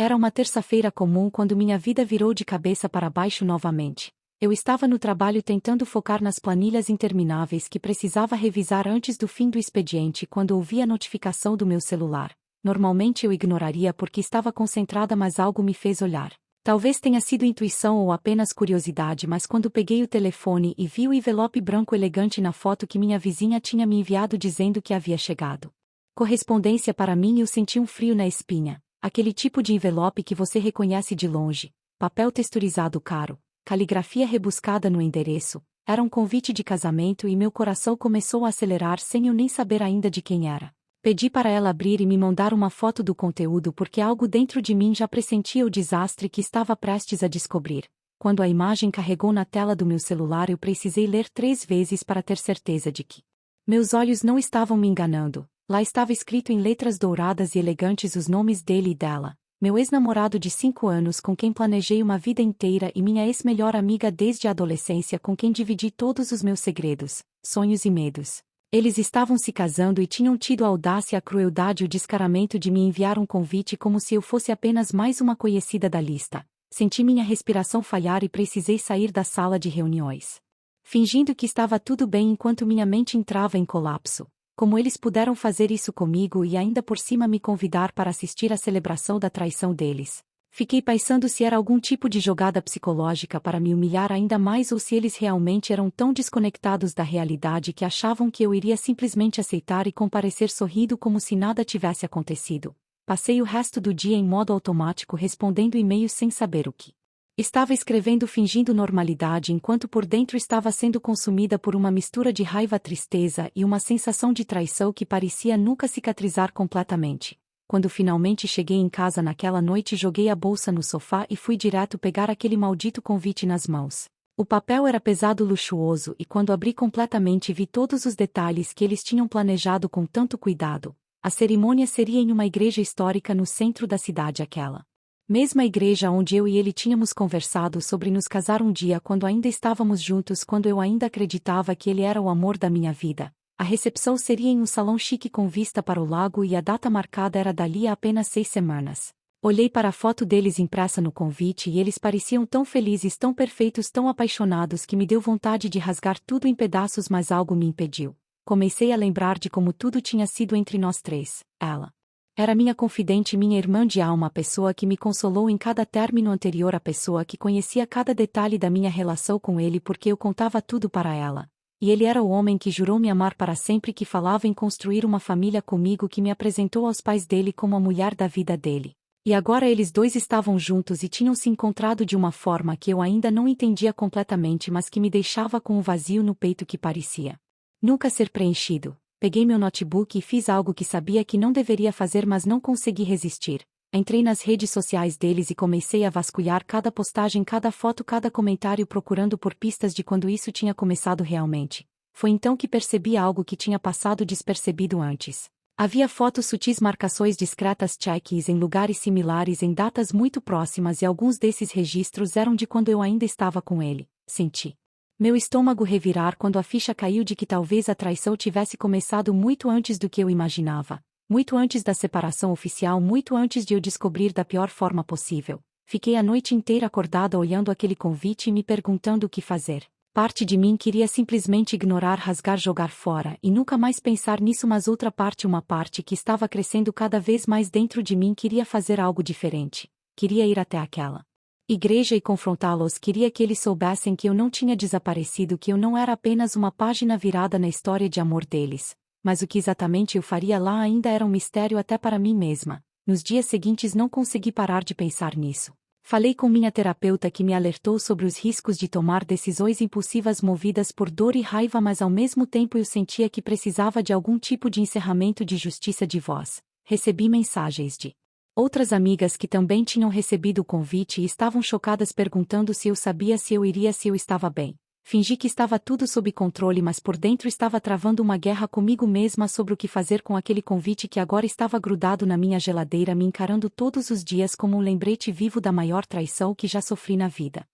Era uma terça-feira comum quando minha vida virou de cabeça para baixo novamente. Eu estava no trabalho tentando focar nas planilhas intermináveis que precisava revisar antes do fim do expediente quando ouvi a notificação do meu celular. Normalmente eu ignoraria porque estava concentrada, mas algo me fez olhar. Talvez tenha sido intuição ou apenas curiosidade, mas quando peguei o telefone e vi o envelope branco elegante na foto que minha vizinha tinha me enviado dizendo que havia chegado. Correspondência para mim, eu senti um frio na espinha. Aquele tipo de envelope que você reconhece de longe. Papel texturizado caro. Caligrafia rebuscada no endereço. Era um convite de casamento e meu coração começou a acelerar sem eu nem saber ainda de quem era. Pedi para ela abrir e me mandar uma foto do conteúdo porque algo dentro de mim já pressentia o desastre que estava prestes a descobrir. Quando a imagem carregou na tela do meu celular, eu precisei ler 3 vezes para ter certeza de que meus olhos não estavam me enganando. Lá estava escrito em letras douradas e elegantes os nomes dele e dela. Meu ex-namorado de 5 anos com quem planejei uma vida inteira e minha ex-melhor amiga desde a adolescência com quem dividi todos os meus segredos, sonhos e medos. Eles estavam se casando e tinham tido a audácia, a crueldade e o descaramento de me enviar um convite como se eu fosse apenas mais uma conhecida da lista. Senti minha respiração falhar e precisei sair da sala de reuniões. Fingindo que estava tudo bem enquanto minha mente entrava em colapso. Como eles puderam fazer isso comigo e ainda por cima me convidar para assistir à celebração da traição deles? Fiquei pensando se era algum tipo de jogada psicológica para me humilhar ainda mais ou se eles realmente eram tão desconectados da realidade que achavam que eu iria simplesmente aceitar e comparecer sorrindo como se nada tivesse acontecido. Passei o resto do dia em modo automático respondendo e-mails sem saber o que estava escrevendo, fingindo normalidade enquanto por dentro estava sendo consumida por uma mistura de raiva, tristeza e uma sensação de traição que parecia nunca cicatrizar completamente. Quando finalmente cheguei em casa naquela noite, joguei a bolsa no sofá e fui direto pegar aquele maldito convite nas mãos. O papel era pesado, luxuoso, e quando abri completamente vi todos os detalhes que eles tinham planejado com tanto cuidado. A cerimônia seria em uma igreja histórica no centro da cidade, aquela mesma igreja onde eu e ele tínhamos conversado sobre nos casar um dia quando ainda estávamos juntos, quando eu ainda acreditava que ele era o amor da minha vida. A recepção seria em um salão chique com vista para o lago e a data marcada era dali a apenas 6 semanas. Olhei para a foto deles impressa no convite e eles pareciam tão felizes, tão perfeitos, tão apaixonados que me deu vontade de rasgar tudo em pedaços, mas algo me impediu. Comecei a lembrar de como tudo tinha sido entre nós 3. Ela era minha confidente, minha irmã de alma, a pessoa que me consolou em cada término anterior, a pessoa que conhecia cada detalhe da minha relação com ele porque eu contava tudo para ela. E ele era o homem que jurou me amar para sempre, que falava em construir uma família comigo, que me apresentou aos pais dele como a mulher da vida dele. E agora eles dois estavam juntos e tinham se encontrado de uma forma que eu ainda não entendia completamente, mas que me deixava com um vazio no peito que parecia nunca ser preenchido. Peguei meu notebook e fiz algo que sabia que não deveria fazer, mas não consegui resistir. Entrei nas redes sociais deles e comecei a vasculhar cada postagem, cada foto, cada comentário, procurando por pistas de quando isso tinha começado realmente. Foi então que percebi algo que tinha passado despercebido antes. Havia fotos sutis, marcações discretas, check-ins em lugares similares em datas muito próximas, e alguns desses registros eram de quando eu ainda estava com ele. Senti meu estômago revirar quando a ficha caiu de que talvez a traição tivesse começado muito antes do que eu imaginava. Muito antes da separação oficial, muito antes de eu descobrir da pior forma possível. Fiquei a noite inteira acordada olhando aquele convite e me perguntando o que fazer. Parte de mim queria simplesmente ignorar, rasgar, jogar fora e nunca mais pensar nisso, mas outra parte, uma parte que estava crescendo cada vez mais dentro de mim, queria fazer algo diferente. Queria ir até aquela igreja e confrontá-los, queria que eles soubessem que eu não tinha desaparecido, que eu não era apenas uma página virada na história de amor deles. Mas o que exatamente eu faria lá ainda era um mistério até para mim mesma. Nos dias seguintes não consegui parar de pensar nisso. Falei com minha terapeuta, que me alertou sobre os riscos de tomar decisões impulsivas movidas por dor e raiva, mas ao mesmo tempo eu sentia que precisava de algum tipo de encerramento, de justiça de voz. Recebi mensagens de outras amigas que também tinham recebido o convite e estavam chocadas, perguntando se eu sabia, se eu iria, se eu estava bem. Fingi que estava tudo sob controle, mas por dentro estava travando uma guerra comigo mesma sobre o que fazer com aquele convite que agora estava grudado na minha geladeira, me encarando todos os dias como um lembrete vivo da maior traição que já sofri na vida.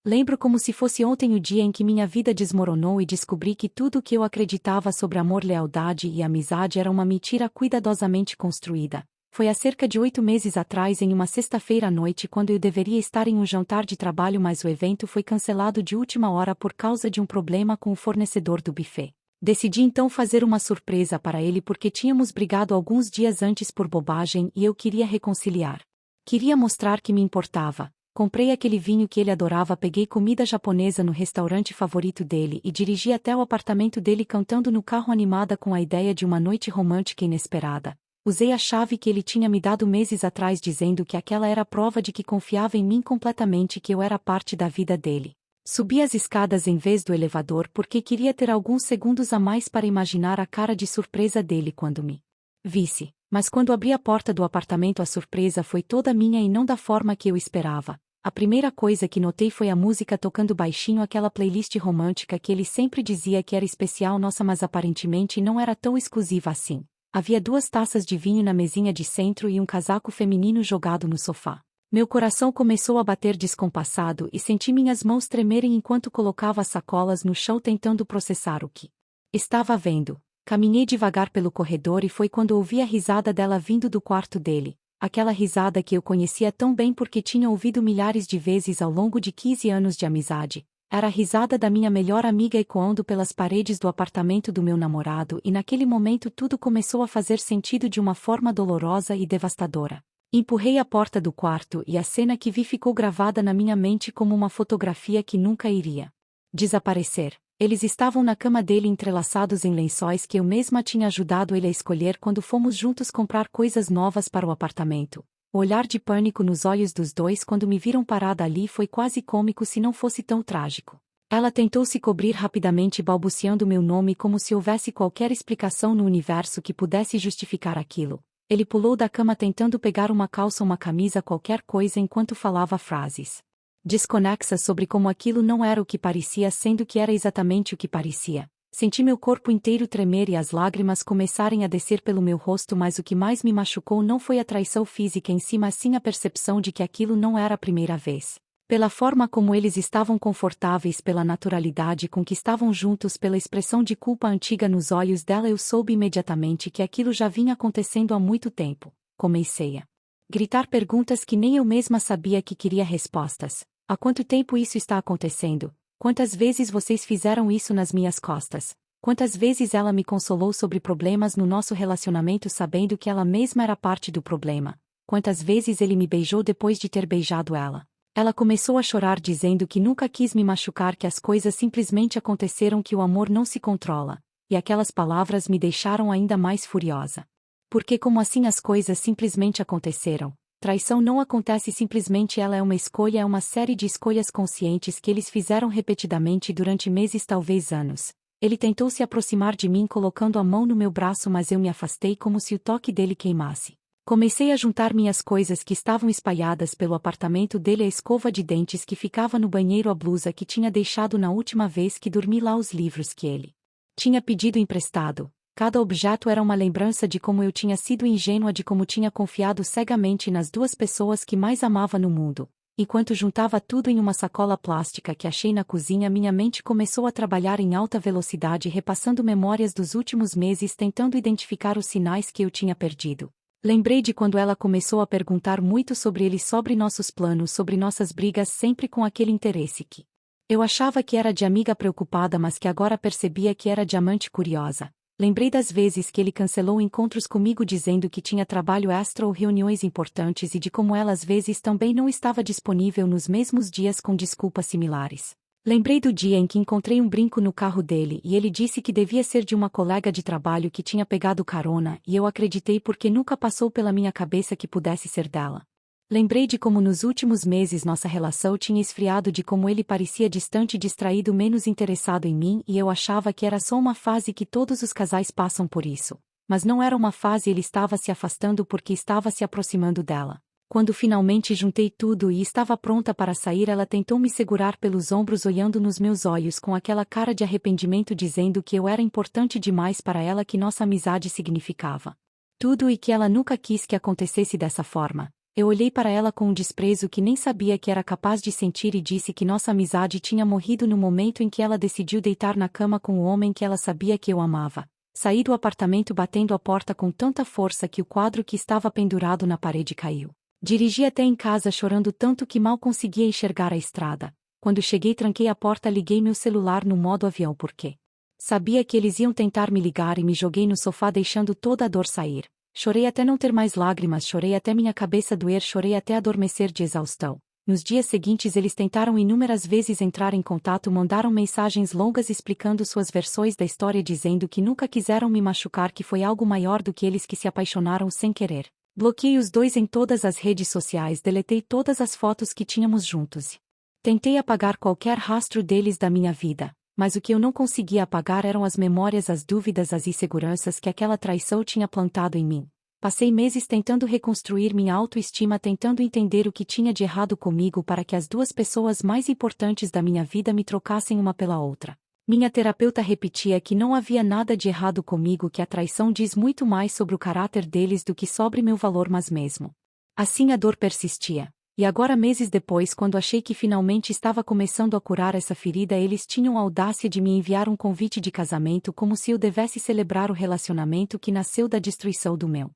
Lembro como se fosse ontem o dia em que minha vida desmoronou e descobri que tudo o que eu acreditava sobre amor, lealdade e amizade era uma mentira cuidadosamente construída. Foi há cerca de 8 meses atrás em uma sexta-feira à noite quando eu deveria estar em um jantar de trabalho, mas o evento foi cancelado de última hora por causa de um problema com o fornecedor do buffet. Decidi então fazer uma surpresa para ele porque tínhamos brigado alguns dias antes por bobagem e eu queria reconciliar. Queria mostrar que me importava. Comprei aquele vinho que ele adorava, peguei comida japonesa no restaurante favorito dele e dirigi até o apartamento dele cantando no carro, animada com a ideia de uma noite romântica inesperada. Usei a chave que ele tinha me dado meses atrás, dizendo que aquela era a prova de que confiava em mim completamente e que eu era parte da vida dele. Subi as escadas em vez do elevador porque queria ter alguns segundos a mais para imaginar a cara de surpresa dele quando me visse. Mas quando abri a porta do apartamento, a surpresa foi toda minha e não da forma que eu esperava. A primeira coisa que notei foi a música tocando baixinho, aquela playlist romântica que ele sempre dizia que era especial nossa, mas aparentemente não era tão exclusiva assim. Havia 2 taças de vinho na mesinha de centro e um casaco feminino jogado no sofá. Meu coração começou a bater descompassado e senti minhas mãos tremerem enquanto colocava as sacolas no chão, tentando processar o que estava vendo. Caminhei devagar pelo corredor e foi quando ouvi a risada dela vindo do quarto dele. Aquela risada que eu conhecia tão bem porque tinha ouvido milhares de vezes ao longo de 15 anos de amizade. Era a risada da minha melhor amiga ecoando pelas paredes do apartamento do meu namorado, e naquele momento tudo começou a fazer sentido de uma forma dolorosa e devastadora. Empurrei a porta do quarto e a cena que vi ficou gravada na minha mente como uma fotografia que nunca iria desaparecer. Eles estavam na cama dele, entrelaçados em lençóis que eu mesma tinha ajudado ele a escolher quando fomos juntos comprar coisas novas para o apartamento. O olhar de pânico nos olhos dos dois quando me viram parada ali foi quase cômico se não fosse tão trágico. Ela tentou se cobrir rapidamente, balbuciando meu nome como se houvesse qualquer explicação no universo que pudesse justificar aquilo. Ele pulou da cama tentando pegar uma calça ou uma camisa, qualquer coisa, enquanto falava frases desconexas sobre como aquilo não era o que parecia, sendo que era exatamente o que parecia. Senti meu corpo inteiro tremer e as lágrimas começarem a descer pelo meu rosto, mas o que mais me machucou não foi a traição física em si, mas sim a percepção de que aquilo não era a primeira vez. Pela forma como eles estavam confortáveis, pela naturalidade com que estavam juntos, pela expressão de culpa antiga nos olhos dela, eu soube imediatamente que aquilo já vinha acontecendo há muito tempo. Comecei a gritar perguntas que nem eu mesma sabia que queria respostas. Há quanto tempo isso está acontecendo? Quantas vezes vocês fizeram isso nas minhas costas? Quantas vezes ela me consolou sobre problemas no nosso relacionamento sabendo que ela mesma era parte do problema? Quantas vezes ele me beijou depois de ter beijado ela? Ela começou a chorar dizendo que nunca quis me machucar, que as coisas simplesmente aconteceram, que o amor não se controla. E aquelas palavras me deixaram ainda mais furiosa. Porque como assim as coisas simplesmente aconteceram? Traição não acontece simplesmente, ela é uma escolha, é uma série de escolhas conscientes que eles fizeram repetidamente durante meses, talvez anos. Ele tentou se aproximar de mim colocando a mão no meu braço, mas eu me afastei como se o toque dele queimasse. Comecei a juntar minhas coisas que estavam espalhadas pelo apartamento dele, a escova de dentes que ficava no banheiro, a blusa que tinha deixado na última vez que dormi lá, os livros que ele tinha pedido emprestado. Cada objeto era uma lembrança de como eu tinha sido ingênua, de como tinha confiado cegamente nas 2 pessoas que mais amava no mundo. Enquanto juntava tudo em uma sacola plástica que achei na cozinha, minha mente começou a trabalhar em alta velocidade, repassando memórias dos últimos meses, tentando identificar os sinais que eu tinha perdido. Lembrei de quando ela começou a perguntar muito sobre ele, sobre nossos planos, sobre nossas brigas, sempre com aquele interesse que eu achava que era de amiga preocupada, mas que agora percebia que era de amante curiosa. Lembrei das vezes que ele cancelou encontros comigo dizendo que tinha trabalho extra ou reuniões importantes, e de como ela às vezes também não estava disponível nos mesmos dias com desculpas similares. Lembrei do dia em que encontrei um brinco no carro dele e ele disse que devia ser de uma colega de trabalho que tinha pegado carona, e eu acreditei porque nunca passou pela minha cabeça que pudesse ser dela. Lembrei de como nos últimos meses nossa relação tinha esfriado, de como ele parecia distante, distraído, menos interessado em mim, e eu achava que era só uma fase, que todos os casais passam por isso. Mas não era uma fase, ele estava se afastando porque estava se aproximando dela. Quando finalmente juntei tudo e estava pronta para sair, ela tentou me segurar pelos ombros, olhando nos meus olhos com aquela cara de arrependimento, dizendo que eu era importante demais para ela, que nossa amizade significava tudo e que ela nunca quis que acontecesse dessa forma. Eu olhei para ela com um desprezo que nem sabia que era capaz de sentir e disse que nossa amizade tinha morrido no momento em que ela decidiu deitar na cama com o homem que ela sabia que eu amava. Saí do apartamento batendo a porta com tanta força que o quadro que estava pendurado na parede caiu. Dirigi até em casa chorando tanto que mal conseguia enxergar a estrada. Quando cheguei, tranquei a porta, liguei meu celular no modo avião porque sabia que eles iam tentar me ligar e me joguei no sofá deixando toda a dor sair. Chorei até não ter mais lágrimas, chorei até minha cabeça doer, chorei até adormecer de exaustão. Nos dias seguintes eles tentaram inúmeras vezes entrar em contato, mandaram mensagens longas explicando suas versões da história, dizendo que nunca quiseram me machucar, que foi algo maior do que eles, que se apaixonaram sem querer. Bloqueei os dois em todas as redes sociais, deletei todas as fotos que tínhamos juntos. Tentei apagar qualquer rastro deles da minha vida, mas o que eu não conseguia apagar eram as memórias, as dúvidas, as inseguranças que aquela traição tinha plantado em mim. Passei meses tentando reconstruir minha autoestima, tentando entender o que tinha de errado comigo para que as duas pessoas mais importantes da minha vida me trocassem uma pela outra. Minha terapeuta repetia que não havia nada de errado comigo, que a traição diz muito mais sobre o caráter deles do que sobre meu valor, mas mesmo assim a dor persistia. E agora, meses depois, quando achei que finalmente estava começando a curar essa ferida, eles tinham a audácia de me enviar um convite de casamento, como se eu devesse celebrar o relacionamento que nasceu da destruição do meu.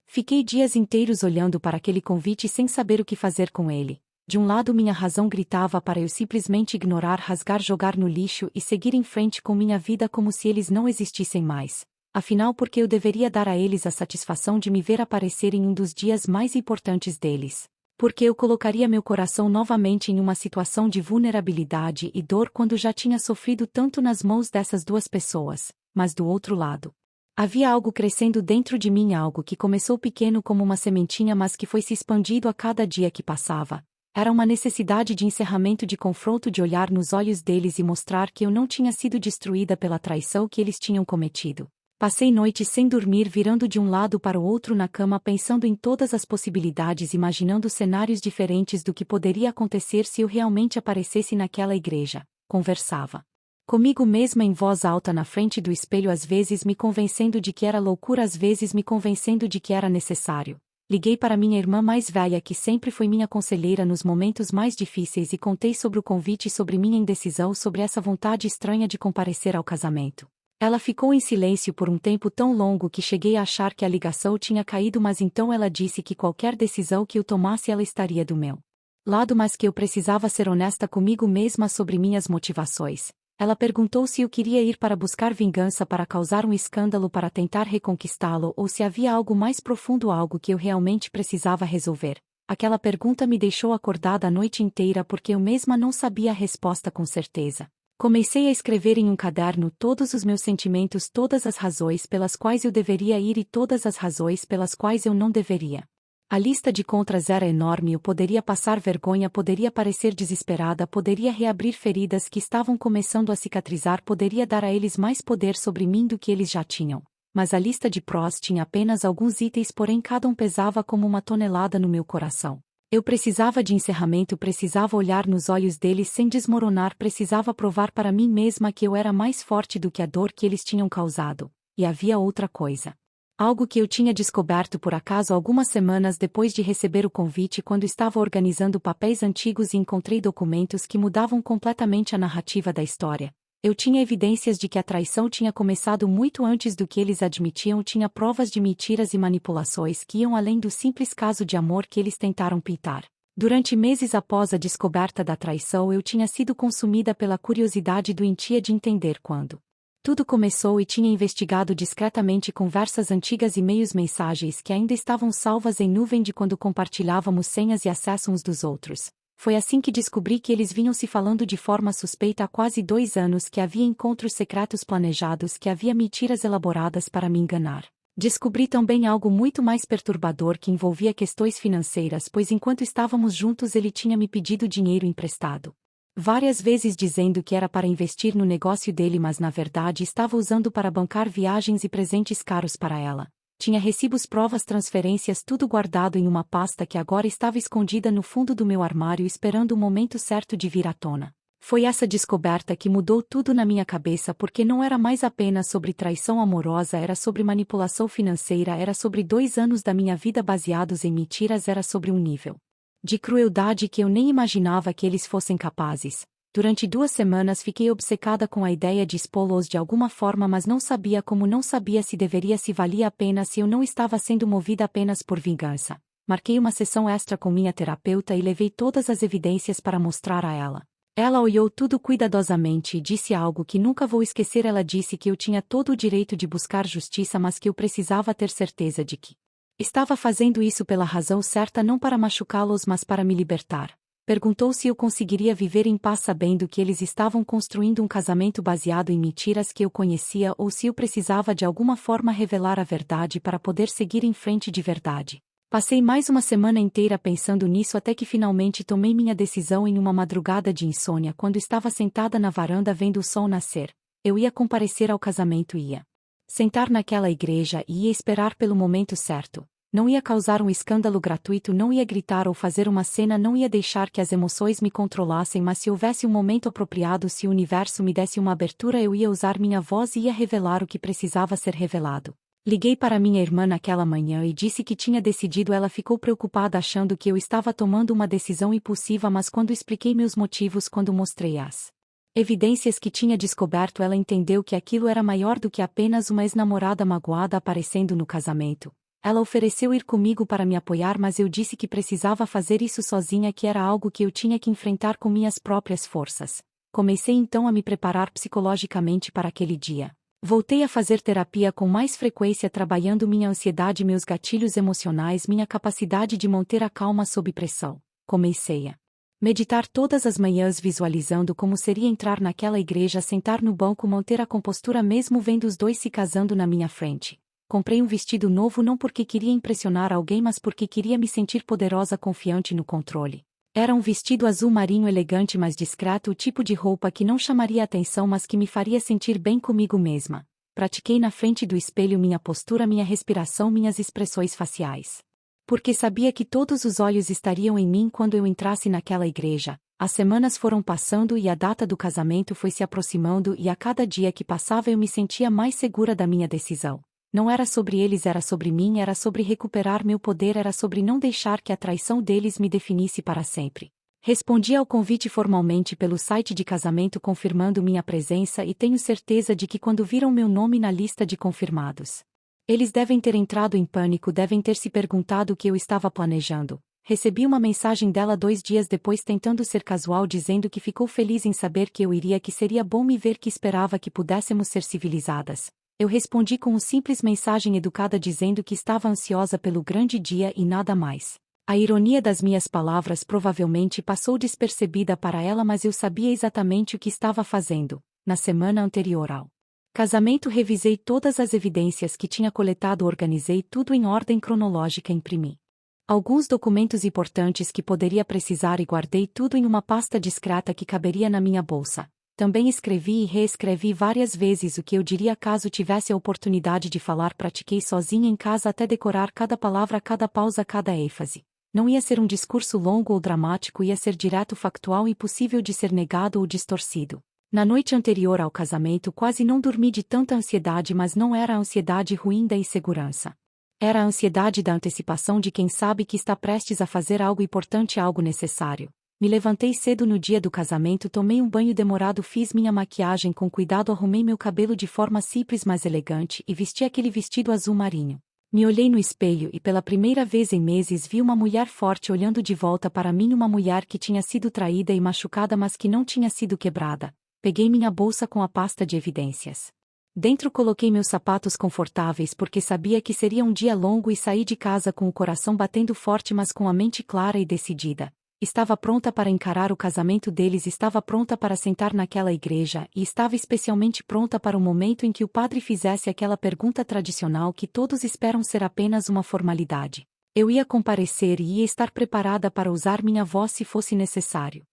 Fiquei dias inteiros olhando para aquele convite sem saber o que fazer com ele. De um lado, minha razão gritava para eu simplesmente ignorar, rasgar, jogar no lixo e seguir em frente com minha vida como se eles não existissem mais. Afinal, porque eu deveria dar a eles a satisfação de me ver aparecer em um dos dias mais importantes deles? Porque eu colocaria meu coração novamente em uma situação de vulnerabilidade e dor quando já tinha sofrido tanto nas mãos dessas duas pessoas? Mas do outro lado, havia algo crescendo dentro de mim, algo que começou pequeno como uma sementinha, mas que foi se expandindo a cada dia que passava. Era uma necessidade de encerramento, de confronto, de olhar nos olhos deles e mostrar que eu não tinha sido destruída pela traição que eles tinham cometido. Passei noites sem dormir, virando de um lado para o outro na cama, pensando em todas as possibilidades, imaginando cenários diferentes do que poderia acontecer se eu realmente aparecesse naquela igreja. Conversava comigo mesma em voz alta na frente do espelho, às vezes me convencendo de que era loucura, às vezes me convencendo de que era necessário. Liguei para minha irmã mais velha, que sempre foi minha conselheira nos momentos mais difíceis, e contei sobre o convite, sobre minha indecisão, sobre essa vontade estranha de comparecer ao casamento. Ela ficou em silêncio por um tempo tão longo que cheguei a achar que a ligação tinha caído, mas então ela disse que qualquer decisão que eu tomasse, ela estaria do meu lado, mas que eu precisava ser honesta comigo mesma sobre minhas motivações. Ela perguntou se eu queria ir para buscar vingança, para causar um escândalo, para tentar reconquistá-lo, ou se havia algo mais profundo, algo que eu realmente precisava resolver. Aquela pergunta me deixou acordada a noite inteira porque eu mesma não sabia a resposta com certeza. Comecei a escrever em um caderno todos os meus sentimentos, todas as razões pelas quais eu deveria ir e todas as razões pelas quais eu não deveria. A lista de contras era enorme, eu poderia passar vergonha, poderia parecer desesperada, poderia reabrir feridas que estavam começando a cicatrizar, poderia dar a eles mais poder sobre mim do que eles já tinham. Mas a lista de prós tinha apenas alguns itens, porém cada um pesava como uma tonelada no meu coração. Eu precisava de encerramento, precisava olhar nos olhos deles sem desmoronar, precisava provar para mim mesma que eu era mais forte do que a dor que eles tinham causado. E havia outra coisa. Algo que eu tinha descoberto por acaso algumas semanas depois de receber o convite, quando estava organizando papéis antigos e encontrei documentos que mudavam completamente a narrativa da história. Eu tinha evidências de que a traição tinha começado muito antes do que eles admitiam, tinha provas de mentiras e manipulações que iam além do simples caso de amor que eles tentaram pintar. Durante meses após a descoberta da traição, eu tinha sido consumida pela curiosidade doentia de entender quando tudo começou e tinha investigado discretamente conversas antigas, e-mails, mensagens que ainda estavam salvas em nuvem de quando compartilhávamos senhas e acesso uns dos outros. Foi assim que descobri que eles vinham se falando de forma suspeita há quase 2 anos, que havia encontros secretos planejados, que havia mentiras elaboradas para me enganar. Descobri também algo muito mais perturbador que envolvia questões financeiras, pois enquanto estávamos juntos ele tinha me pedido dinheiro emprestado várias vezes, dizendo que era para investir no negócio dele, mas na verdade estava usando para bancar viagens e presentes caros para ela. Tinha recibos, provas, transferências, tudo guardado em uma pasta que agora estava escondida no fundo do meu armário, esperando o momento certo de vir à tona. Foi essa descoberta que mudou tudo na minha cabeça, porque não era mais apenas sobre traição amorosa, era sobre manipulação financeira, era sobre 2 anos da minha vida baseados em mentiras, era sobre um nível de crueldade que eu nem imaginava que eles fossem capazes. Durante 2 semanas fiquei obcecada com a ideia de expô-los de alguma forma, mas não sabia como, não sabia se deveria, se valia a pena, se eu não estava sendo movida apenas por vingança. Marquei uma sessão extra com minha terapeuta e levei todas as evidências para mostrar a ela. Ela olhou tudo cuidadosamente e disse algo que nunca vou esquecer. Ela disse que eu tinha todo o direito de buscar justiça, mas que eu precisava ter certeza de que estava fazendo isso pela razão certa, não para machucá-los, mas para me libertar. Perguntou se eu conseguiria viver em paz sabendo que eles estavam construindo um casamento baseado em mentiras que eu conhecia, ou se eu precisava de alguma forma revelar a verdade para poder seguir em frente de verdade. Passei mais uma semana inteira pensando nisso até que finalmente tomei minha decisão em uma madrugada de insônia quando estava sentada na varanda vendo o sol nascer. Eu ia comparecer ao casamento e ia sentar naquela igreja e ia esperar pelo momento certo. Não ia causar um escândalo gratuito, não ia gritar ou fazer uma cena, não ia deixar que as emoções me controlassem, mas se houvesse um momento apropriado, se o universo me desse uma abertura, eu ia usar minha voz e ia revelar o que precisava ser revelado. Liguei para minha irmã naquela manhã e disse que tinha decidido. Ela ficou preocupada achando que eu estava tomando uma decisão impulsiva, mas quando expliquei meus motivos, quando mostrei as evidências que tinha descoberto, ela entendeu que aquilo era maior do que apenas uma ex-namorada magoada aparecendo no casamento. Ela ofereceu ir comigo para me apoiar, mas eu disse que precisava fazer isso sozinha, que era algo que eu tinha que enfrentar com minhas próprias forças. Comecei então a me preparar psicologicamente para aquele dia. Voltei a fazer terapia com mais frequência, trabalhando minha ansiedade, meus gatilhos emocionais, minha capacidade de manter a calma sob pressão. Comecei a meditar todas as manhãs, visualizando como seria entrar naquela igreja, sentar no banco, manter a compostura mesmo vendo os dois se casando na minha frente. Comprei um vestido novo não porque queria impressionar alguém, mas porque queria me sentir poderosa, confiante no controle. Era um vestido azul marinho elegante, mas discreto, o tipo de roupa que não chamaria atenção, mas que me faria sentir bem comigo mesma. Pratiquei na frente do espelho minha postura, minha respiração, minhas expressões faciais. Porque sabia que todos os olhos estariam em mim quando eu entrasse naquela igreja. As semanas foram passando e a data do casamento foi se aproximando, e a cada dia que passava eu me sentia mais segura da minha decisão. Não era sobre eles, era sobre mim, era sobre recuperar meu poder, era sobre não deixar que a traição deles me definisse para sempre. Respondi ao convite formalmente pelo site de casamento, confirmando minha presença, e tenho certeza de que quando viram meu nome na lista de confirmados, eles devem ter entrado em pânico, devem ter se perguntado o que eu estava planejando. Recebi uma mensagem dela 2 dias depois, tentando ser casual, dizendo que ficou feliz em saber que eu iria, que seria bom me ver, que esperava que pudéssemos ser civilizadas. Eu respondi com uma simples mensagem educada dizendo que estava ansiosa pelo grande dia e nada mais. A ironia das minhas palavras provavelmente passou despercebida para ela, mas eu sabia exatamente o que estava fazendo. Na semana anterior ao casamento, revisei todas as evidências que tinha coletado, organizei tudo em ordem cronológica, imprimi alguns documentos importantes que poderia precisar e guardei tudo em uma pasta discreta que caberia na minha bolsa. Também escrevi e reescrevi várias vezes o que eu diria caso tivesse a oportunidade de falar. Pratiquei sozinha em casa até decorar cada palavra, cada pausa, cada ênfase. Não ia ser um discurso longo ou dramático, ia ser direto, factual, impossível de ser negado ou distorcido. Na noite anterior ao casamento quase não dormi de tanta ansiedade, mas não era a ansiedade ruim da insegurança. Era a ansiedade da antecipação de quem sabe que está prestes a fazer algo importante, algo necessário. Me levantei cedo no dia do casamento, tomei um banho demorado, fiz minha maquiagem com cuidado, arrumei meu cabelo de forma simples mas elegante e vesti aquele vestido azul marinho. Me olhei no espelho e pela primeira vez em meses vi uma mulher forte olhando de volta para mim, uma mulher que tinha sido traída e machucada, mas que não tinha sido quebrada. Peguei minha bolsa com a pasta de evidências. Dentro coloquei meus sapatos confortáveis porque sabia que seria um dia longo e saí de casa com o coração batendo forte, mas com a mente clara e decidida. Estava pronta para encarar o casamento deles, estava pronta para sentar naquela igreja e estava especialmente pronta para o momento em que o padre fizesse aquela pergunta tradicional que todos esperam ser apenas uma formalidade. Eu ia comparecer e ia estar preparada para usar minha voz se fosse necessário.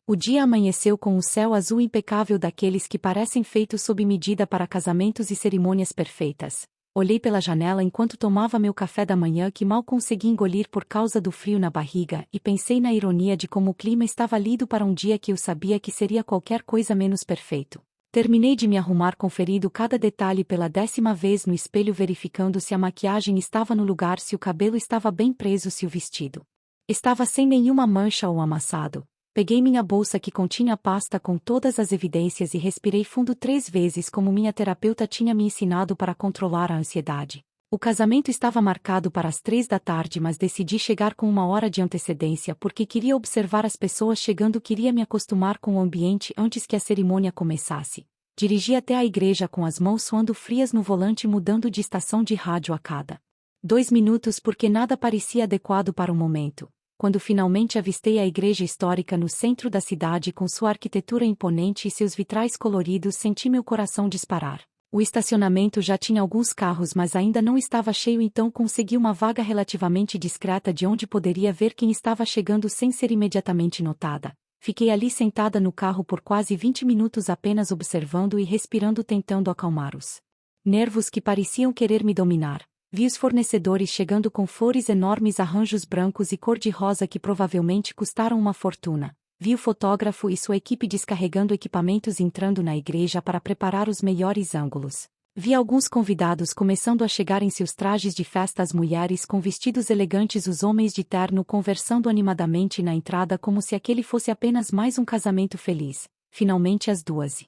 O dia amanheceu com um céu azul impecável, daqueles que parecem feitos sob medida para casamentos e cerimônias perfeitas. Olhei pela janela enquanto tomava meu café da manhã, que mal consegui engolir por causa do frio na barriga, e pensei na ironia de como o clima estava lindo para um dia que eu sabia que seria qualquer coisa menos perfeito. Terminei de me arrumar, conferindo cada detalhe pela 10ª vez no espelho, verificando se a maquiagem estava no lugar, se o cabelo estava bem preso, se o vestido estava sem nenhuma mancha ou amassado. Peguei minha bolsa que continha a pasta com todas as evidências e respirei fundo 3 vezes como minha terapeuta tinha me ensinado para controlar a ansiedade. O casamento estava marcado para as 3 da tarde, mas decidi chegar com 1 hora de antecedência porque queria observar as pessoas chegando, queria me acostumar com o ambiente antes que a cerimônia começasse. Dirigi até a igreja com as mãos suando frias no volante, mudando de estação de rádio a cada 2 minutos porque nada parecia adequado para o momento. Quando finalmente avistei a igreja histórica no centro da cidade com sua arquitetura imponente e seus vitrais coloridos, senti meu coração disparar. O estacionamento já tinha alguns carros, mas ainda não estava cheio, então consegui uma vaga relativamente discreta de onde poderia ver quem estava chegando sem ser imediatamente notada. Fiquei ali sentada no carro por quase 20 minutos apenas observando e respirando, tentando acalmar os nervos que pareciam querer me dominar. Vi os fornecedores chegando com flores enormes, arranjos brancos e cor-de-rosa que provavelmente custaram uma fortuna. Vi o fotógrafo e sua equipe descarregando equipamentos entrando na igreja para preparar os melhores ângulos. Vi alguns convidados começando a chegar em seus trajes de festa, as mulheres com vestidos elegantes, os homens de terno conversando animadamente na entrada como se aquele fosse apenas mais um casamento feliz. Finalmente às 2h30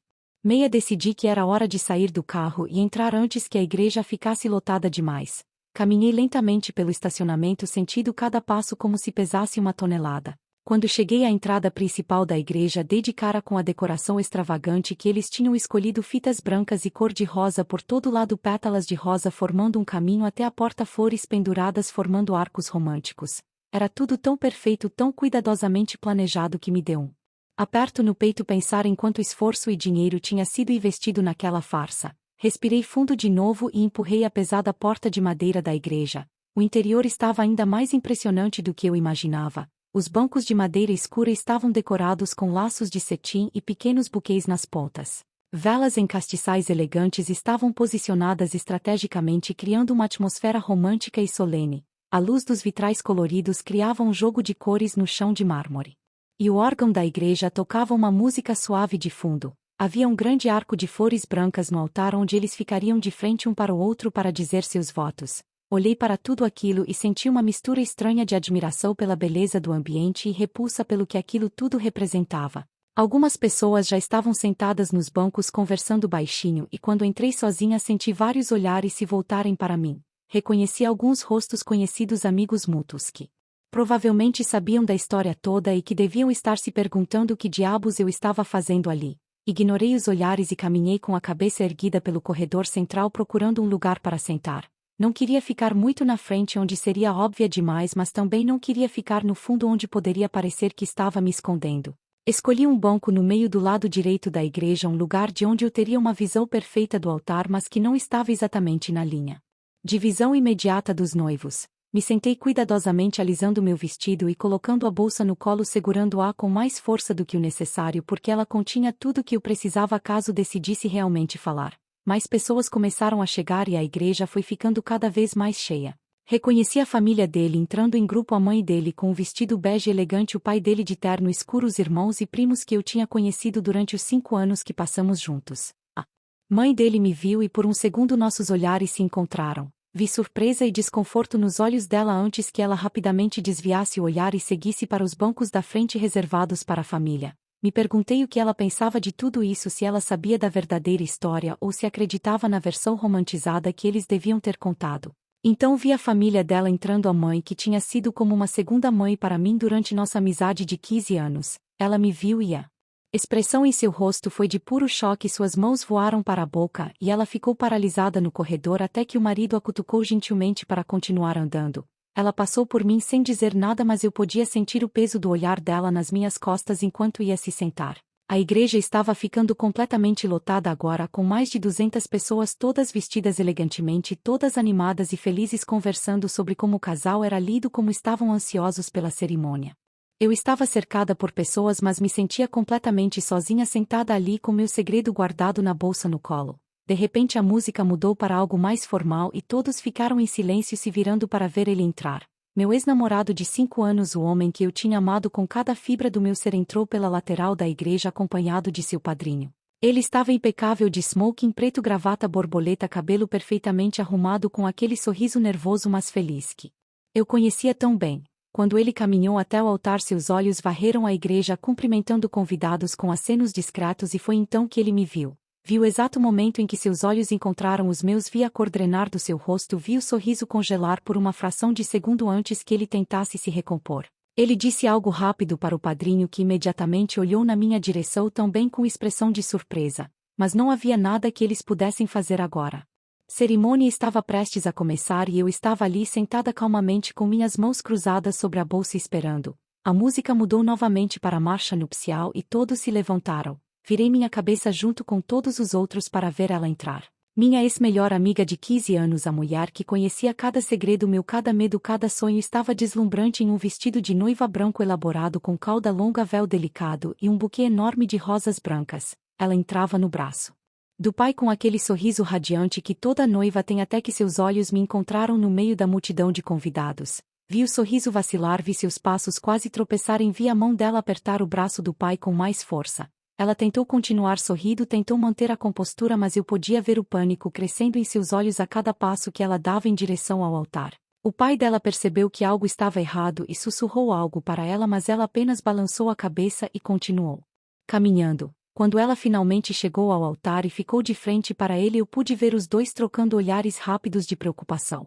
decidi que era hora de sair do carro e entrar antes que a igreja ficasse lotada demais. Caminhei lentamente pelo estacionamento, sentindo cada passo como se pesasse 1 tonelada. Quando cheguei à entrada principal da igreja, dei de cara com a decoração extravagante que eles tinham escolhido: fitas brancas e cor-de-rosa por todo lado, pétalas de rosa formando um caminho até a porta, flores penduradas formando arcos românticos. Era tudo tão perfeito, tão cuidadosamente planejado que me deu um aperto no peito pensar em quanto esforço e dinheiro tinha sido investido naquela farsa. Respirei fundo de novo e empurrei a pesada porta de madeira da igreja. O interior estava ainda mais impressionante do que eu imaginava. Os bancos de madeira escura estavam decorados com laços de cetim e pequenos buquês nas pontas. Velas em castiçais elegantes estavam posicionadas estrategicamente, criando uma atmosfera romântica e solene. A luz dos vitrais coloridos criava um jogo de cores no chão de mármore. E o órgão da igreja tocava uma música suave de fundo. Havia um grande arco de flores brancas no altar onde eles ficariam de frente um para o outro para dizer seus votos. Olhei para tudo aquilo e senti uma mistura estranha de admiração pela beleza do ambiente e repulsa pelo que aquilo tudo representava. Algumas pessoas já estavam sentadas nos bancos conversando baixinho e quando entrei sozinha senti vários olhares se voltarem para mim. Reconheci alguns rostos conhecidos, amigos mútuos que provavelmente sabiam da história toda e que deviam estar se perguntando o que diabos eu estava fazendo ali. Ignorei os olhares e caminhei com a cabeça erguida pelo corredor central procurando um lugar para sentar. Não queria ficar muito na frente onde seria óbvia demais, mas também não queria ficar no fundo onde poderia parecer que estava me escondendo. Escolhi um banco no meio do lado direito da igreja, um lugar de onde eu teria uma visão perfeita do altar, mas que não estava exatamente na linha de visão imediata dos noivos. Me sentei cuidadosamente alisando meu vestido e colocando a bolsa no colo, segurando-a com mais força do que o necessário porque ela continha tudo que eu precisava caso decidisse realmente falar. Mais pessoas começaram a chegar e a igreja foi ficando cada vez mais cheia. Reconheci a família dele entrando em grupo, a mãe dele com um vestido bege elegante, o pai dele de terno escuro, os irmãos e primos que eu tinha conhecido durante os 5 anos que passamos juntos. A mãe dele me viu e por um segundo nossos olhares se encontraram. Vi surpresa e desconforto nos olhos dela antes que ela rapidamente desviasse o olhar e seguisse para os bancos da frente reservados para a família. Me perguntei o que ela pensava de tudo isso, se ela sabia da verdadeira história ou se acreditava na versão romantizada que eles deviam ter contado. Então vi a família dela entrando, a mãe que tinha sido como uma segunda mãe para mim durante nossa amizade de 15 anos. Ela me viu e a expressão em seu rosto foi de puro choque, suas mãos voaram para a boca e ela ficou paralisada no corredor até que o marido a cutucou gentilmente para continuar andando. Ela passou por mim sem dizer nada, mas eu podia sentir o peso do olhar dela nas minhas costas enquanto ia se sentar. A igreja estava ficando completamente lotada agora, com mais de 200 pessoas, todas vestidas elegantemente, todas animadas e felizes, conversando sobre como o casal era lindo, como estavam ansiosos pela cerimônia. Eu estava cercada por pessoas, mas me sentia completamente sozinha, sentada ali com meu segredo guardado na bolsa no colo. De repente a música mudou para algo mais formal e todos ficaram em silêncio, se virando para ver ele entrar. Meu ex-namorado de 5 anos, o homem que eu tinha amado com cada fibra do meu ser, entrou pela lateral da igreja acompanhado de seu padrinho. Ele estava impecável de smoking preto, gravata borboleta, cabelo perfeitamente arrumado, com aquele sorriso nervoso mas feliz que eu conhecia tão bem. Quando ele caminhou até o altar, seus olhos varreram a igreja cumprimentando convidados com acenos discretos, e foi então que ele me viu. Vi o exato momento em que seus olhos encontraram os meus, vi a cor drenar do seu rosto, vi o sorriso congelar por uma fração de segundo antes que ele tentasse se recompor. Ele disse algo rápido para o padrinho, que imediatamente olhou na minha direção também com expressão de surpresa, mas não havia nada que eles pudessem fazer agora. Cerimônia estava prestes a começar e eu estava ali sentada calmamente com minhas mãos cruzadas sobre a bolsa esperando. A música mudou novamente para a marcha nupcial e todos se levantaram. Virei minha cabeça junto com todos os outros para ver ela entrar. Minha ex-melhor amiga de 15 anos, a mulher que conhecia cada segredo meu, cada medo, cada sonho, estava deslumbrante em um vestido de noiva branco elaborado com cauda longa, véu delicado e um buquê enorme de rosas brancas. Ela entrava no braço do pai com aquele sorriso radiante que toda noiva tem, até que seus olhos me encontraram no meio da multidão de convidados. Vi o sorriso vacilar, vi seus passos quase tropeçarem, vi a mão dela apertar o braço do pai com mais força. Ela tentou continuar sorrindo, tentou manter a compostura, mas eu podia ver o pânico crescendo em seus olhos a cada passo que ela dava em direção ao altar. O pai dela percebeu que algo estava errado e sussurrou algo para ela, mas ela apenas balançou a cabeça e continuou caminhando. Quando ela finalmente chegou ao altar e ficou de frente para ele, eu pude ver os dois trocando olhares rápidos de preocupação.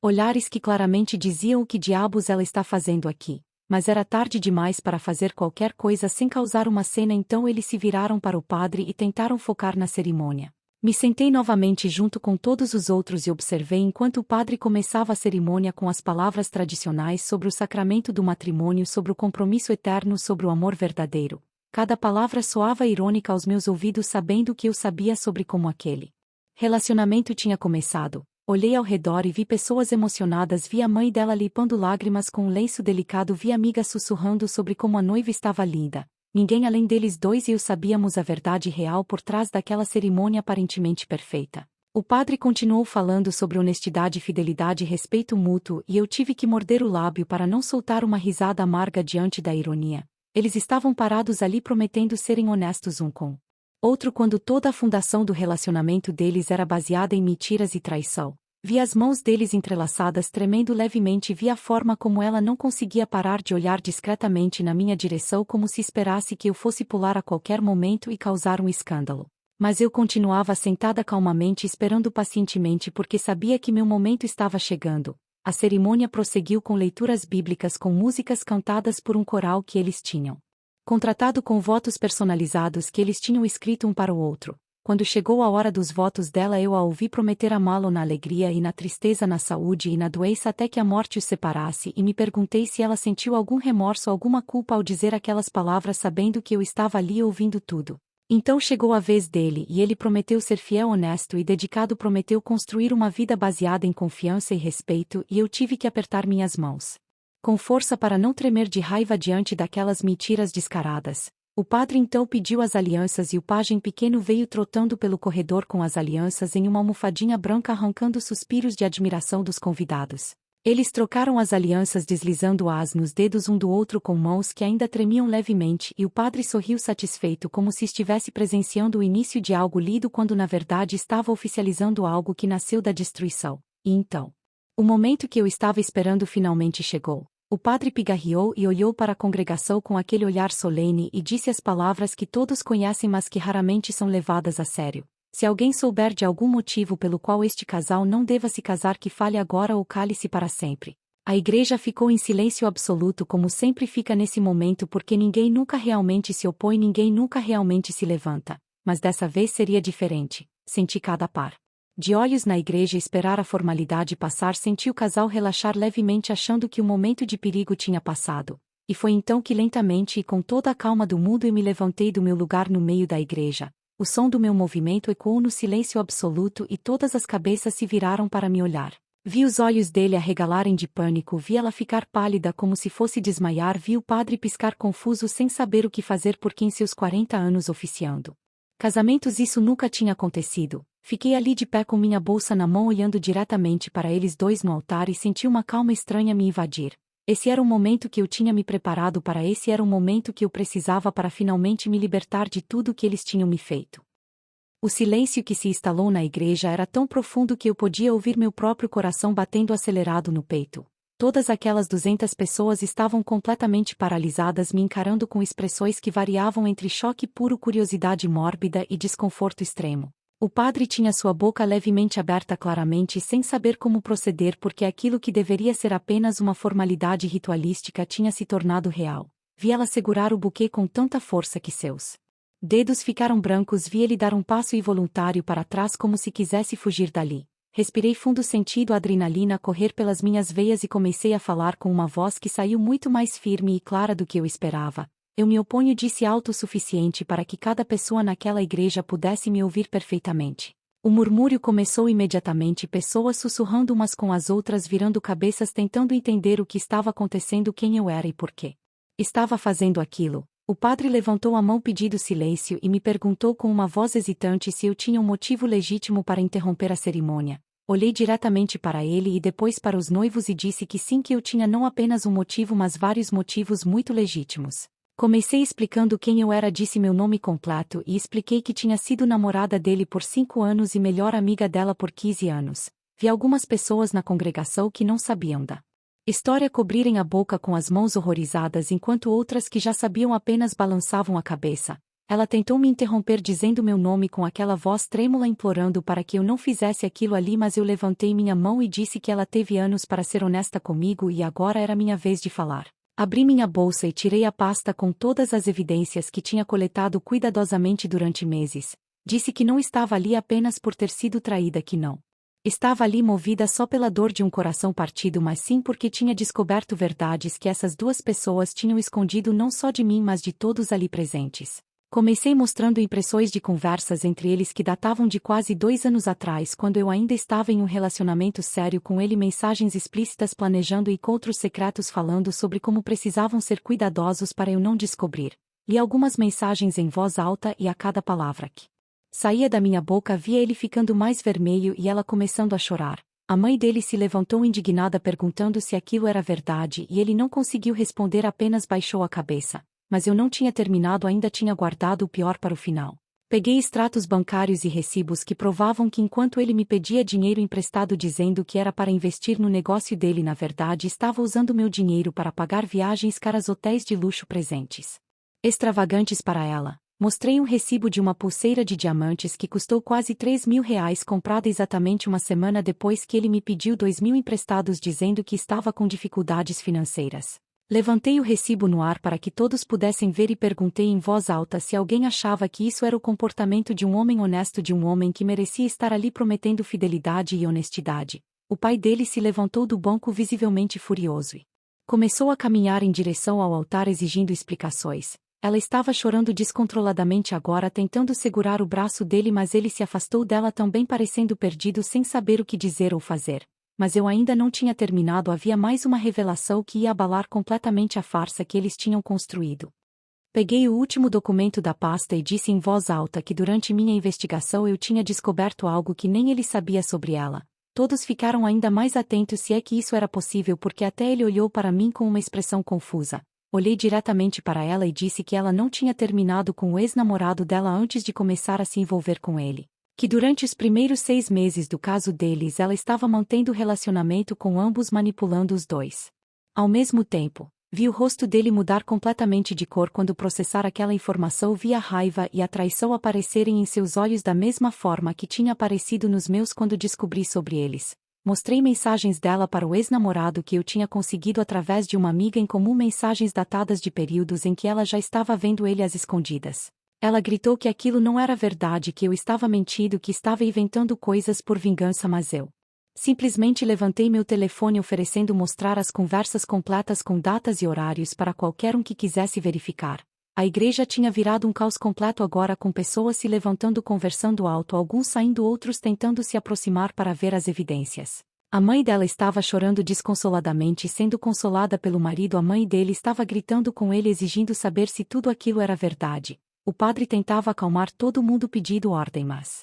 Olhares que claramente diziam: o que diabos ela está fazendo aqui? Mas era tarde demais para fazer qualquer coisa sem causar uma cena, então eles se viraram para o padre e tentaram focar na cerimônia. Me sentei novamente junto com todos os outros e observei enquanto o padre começava a cerimônia com as palavras tradicionais sobre o sacramento do matrimônio, sobre o compromisso eterno, sobre o amor verdadeiro. Cada palavra soava irônica aos meus ouvidos, sabendo que eu sabia sobre como aquele relacionamento tinha começado. Olhei ao redor e vi pessoas emocionadas, vi a mãe dela limpando lágrimas com um lenço delicado, vi amigas sussurrando sobre como a noiva estava linda. Ninguém além deles dois e eu sabíamos a verdade real por trás daquela cerimônia aparentemente perfeita. O padre continuou falando sobre honestidade, fidelidade e respeito mútuo, e eu tive que morder o lábio para não soltar uma risada amarga diante da ironia. Eles estavam parados ali prometendo serem honestos um com outro quando toda a fundação do relacionamento deles era baseada em mentiras e traição. Vi as mãos deles entrelaçadas tremendo levemente, vi a forma como ela não conseguia parar de olhar discretamente na minha direção, como se esperasse que eu fosse pular a qualquer momento e causar um escândalo. Mas eu continuava sentada calmamente, esperando pacientemente, porque sabia que meu momento estava chegando. A cerimônia prosseguiu com leituras bíblicas, com músicas cantadas por um coral que eles tinham contratado, com votos personalizados que eles tinham escrito um para o outro. Quando chegou a hora dos votos dela, eu a ouvi prometer amá-lo na alegria e na tristeza, na saúde e na doença, até que a morte os separasse, e me perguntei se ela sentiu algum remorso, alguma culpa ao dizer aquelas palavras, sabendo que eu estava ali ouvindo tudo. Então chegou a vez dele, e ele prometeu ser fiel, honesto e dedicado, prometeu construir uma vida baseada em confiança e respeito, e eu tive que apertar minhas mãos com força para não tremer de raiva diante daquelas mentiras descaradas. O padre então pediu as alianças e o pajem pequeno veio trotando pelo corredor com as alianças em uma almofadinha branca, arrancando suspiros de admiração dos convidados. Eles trocaram as alianças, deslizando-as nos dedos um do outro com mãos que ainda tremiam levemente, e o padre sorriu satisfeito, como se estivesse presenciando o início de algo lido, quando na verdade estava oficializando algo que nasceu da destruição. E então, o momento que eu estava esperando finalmente chegou. O padre pigarreou e olhou para a congregação com aquele olhar solene e disse as palavras que todos conhecem, mas que raramente são levadas a sério. Se alguém souber de algum motivo pelo qual este casal não deva se casar, que fale agora ou cale-se para sempre. A igreja ficou em silêncio absoluto, como sempre fica nesse momento, porque ninguém nunca realmente se opõe, ninguém nunca realmente se levanta. Mas dessa vez seria diferente. Senti cada par de olhos na igreja esperar a formalidade passar, senti o casal relaxar levemente, achando que o momento de perigo tinha passado. E foi então que lentamente e com toda a calma do mundo eu me levantei do meu lugar no meio da igreja. O som do meu movimento ecoou no silêncio absoluto e todas as cabeças se viraram para me olhar. Vi os olhos dele arregalarem de pânico, vi ela ficar pálida como se fosse desmaiar, vi o padre piscar confuso sem saber o que fazer, porque em seus 40 anos oficiando casamentos isso nunca tinha acontecido. Fiquei ali de pé com minha bolsa na mão, olhando diretamente para eles dois no altar, e senti uma calma estranha me invadir. Esse era o momento que eu tinha me preparado para, esse era o momento que eu precisava para finalmente me libertar de tudo que eles tinham me feito. O silêncio que se instalou na igreja era tão profundo que eu podia ouvir meu próprio coração batendo acelerado no peito. Todas aquelas 200 pessoas estavam completamente paralisadas me encarando com expressões que variavam entre choque puro, curiosidade mórbida e desconforto extremo. O padre tinha sua boca levemente aberta claramente sem saber como proceder porque aquilo que deveria ser apenas uma formalidade ritualística tinha se tornado real. Vi ela segurar o buquê com tanta força que seus dedos ficaram brancos. Vi ele dar um passo involuntário para trás como se quisesse fugir dali. Respirei fundo sentindo a adrenalina correr pelas minhas veias e comecei a falar com uma voz que saiu muito mais firme e clara do que eu esperava. Eu me oponho, disse alto o suficiente para que cada pessoa naquela igreja pudesse me ouvir perfeitamente. O murmúrio começou imediatamente, pessoas sussurrando umas com as outras, virando cabeças tentando entender o que estava acontecendo, quem eu era e por quê estava fazendo aquilo. O padre levantou a mão pedindo silêncio e me perguntou com uma voz hesitante se eu tinha um motivo legítimo para interromper a cerimônia. Olhei diretamente para ele e depois para os noivos e disse que sim, que eu tinha não apenas um motivo mas vários motivos muito legítimos. Comecei explicando quem eu era, disse meu nome completo e expliquei que tinha sido namorada dele por 5 anos e melhor amiga dela por 15 anos. Vi algumas pessoas na congregação que não sabiam da história cobrirem a boca com as mãos horrorizadas enquanto outras que já sabiam apenas balançavam a cabeça. Ela tentou me interromper dizendo meu nome com aquela voz trêmula implorando para que eu não fizesse aquilo ali, mas eu levantei minha mão e disse que ela teve anos para ser honesta comigo e agora era minha vez de falar. Abri minha bolsa e tirei a pasta com todas as evidências que tinha coletado cuidadosamente durante meses. Disse que não estava ali apenas por ter sido traída, que não estava ali movida só pela dor de um coração partido, mas sim porque tinha descoberto verdades que essas duas pessoas tinham escondido não só de mim mas de todos ali presentes. Comecei mostrando impressões de conversas entre eles que datavam de quase 2 anos atrás, quando eu ainda estava em um relacionamento sério com ele, mensagens explícitas planejando encontros secretos falando sobre como precisavam ser cuidadosos para eu não descobrir. Li algumas mensagens em voz alta e a cada palavra que saía da minha boca via ele ficando mais vermelho e ela começando a chorar. A mãe dele se levantou indignada perguntando se aquilo era verdade e ele não conseguiu responder, apenas baixou a cabeça. Mas eu não tinha terminado ainda, tinha guardado o pior para o final. Peguei extratos bancários e recibos que provavam que enquanto ele me pedia dinheiro emprestado dizendo que era para investir no negócio dele, na verdade estava usando meu dinheiro para pagar viagens caras, hotéis de luxo, presentes extravagantes para ela. Mostrei um recibo de uma pulseira de diamantes que custou quase R$ 3.000, comprada exatamente uma semana depois que ele me pediu 2.000 emprestados dizendo que estava com dificuldades financeiras. Levantei o recibo no ar para que todos pudessem ver e perguntei em voz alta se alguém achava que isso era o comportamento de um homem honesto, de um homem que merecia estar ali prometendo fidelidade e honestidade. O pai dele se levantou do banco visivelmente furioso e começou a caminhar em direção ao altar exigindo explicações. Ela estava chorando descontroladamente agora, tentando segurar o braço dele, mas ele se afastou dela também, parecendo perdido sem saber o que dizer ou fazer. Mas eu ainda não tinha terminado, havia mais uma revelação que ia abalar completamente a farsa que eles tinham construído. Peguei o último documento da pasta e disse em voz alta que durante minha investigação eu tinha descoberto algo que nem ele sabia sobre ela. Todos ficaram ainda mais atentos, se é que isso era possível, porque até ele olhou para mim com uma expressão confusa. Olhei diretamente para ela e disse que ela não tinha terminado com o ex-namorado dela antes de começar a se envolver com ele. Que durante os primeiros 6 meses do caso deles ela estava mantendo relacionamento com ambos, manipulando os dois. Ao mesmo tempo, vi o rosto dele mudar completamente de cor quando processar aquela informação, vi a raiva e a traição aparecerem em seus olhos da mesma forma que tinha aparecido nos meus quando descobri sobre eles. Mostrei mensagens dela para o ex-namorado que eu tinha conseguido através de uma amiga em comum, mensagens datadas de períodos em que ela já estava vendo ele às escondidas. Ela gritou que aquilo não era verdade, que eu estava mentindo, que estava inventando coisas por vingança, mas eu simplesmente levantei meu telefone oferecendo mostrar as conversas completas com datas e horários para qualquer um que quisesse verificar. A igreja tinha virado um caos completo agora, com pessoas se levantando, conversando alto, alguns saindo, outros tentando se aproximar para ver as evidências. A mãe dela estava chorando desconsoladamente, sendo consolada pelo marido. A mãe dele estava gritando com ele, exigindo saber se tudo aquilo era verdade. O padre tentava acalmar todo mundo, pedindo ordem, mas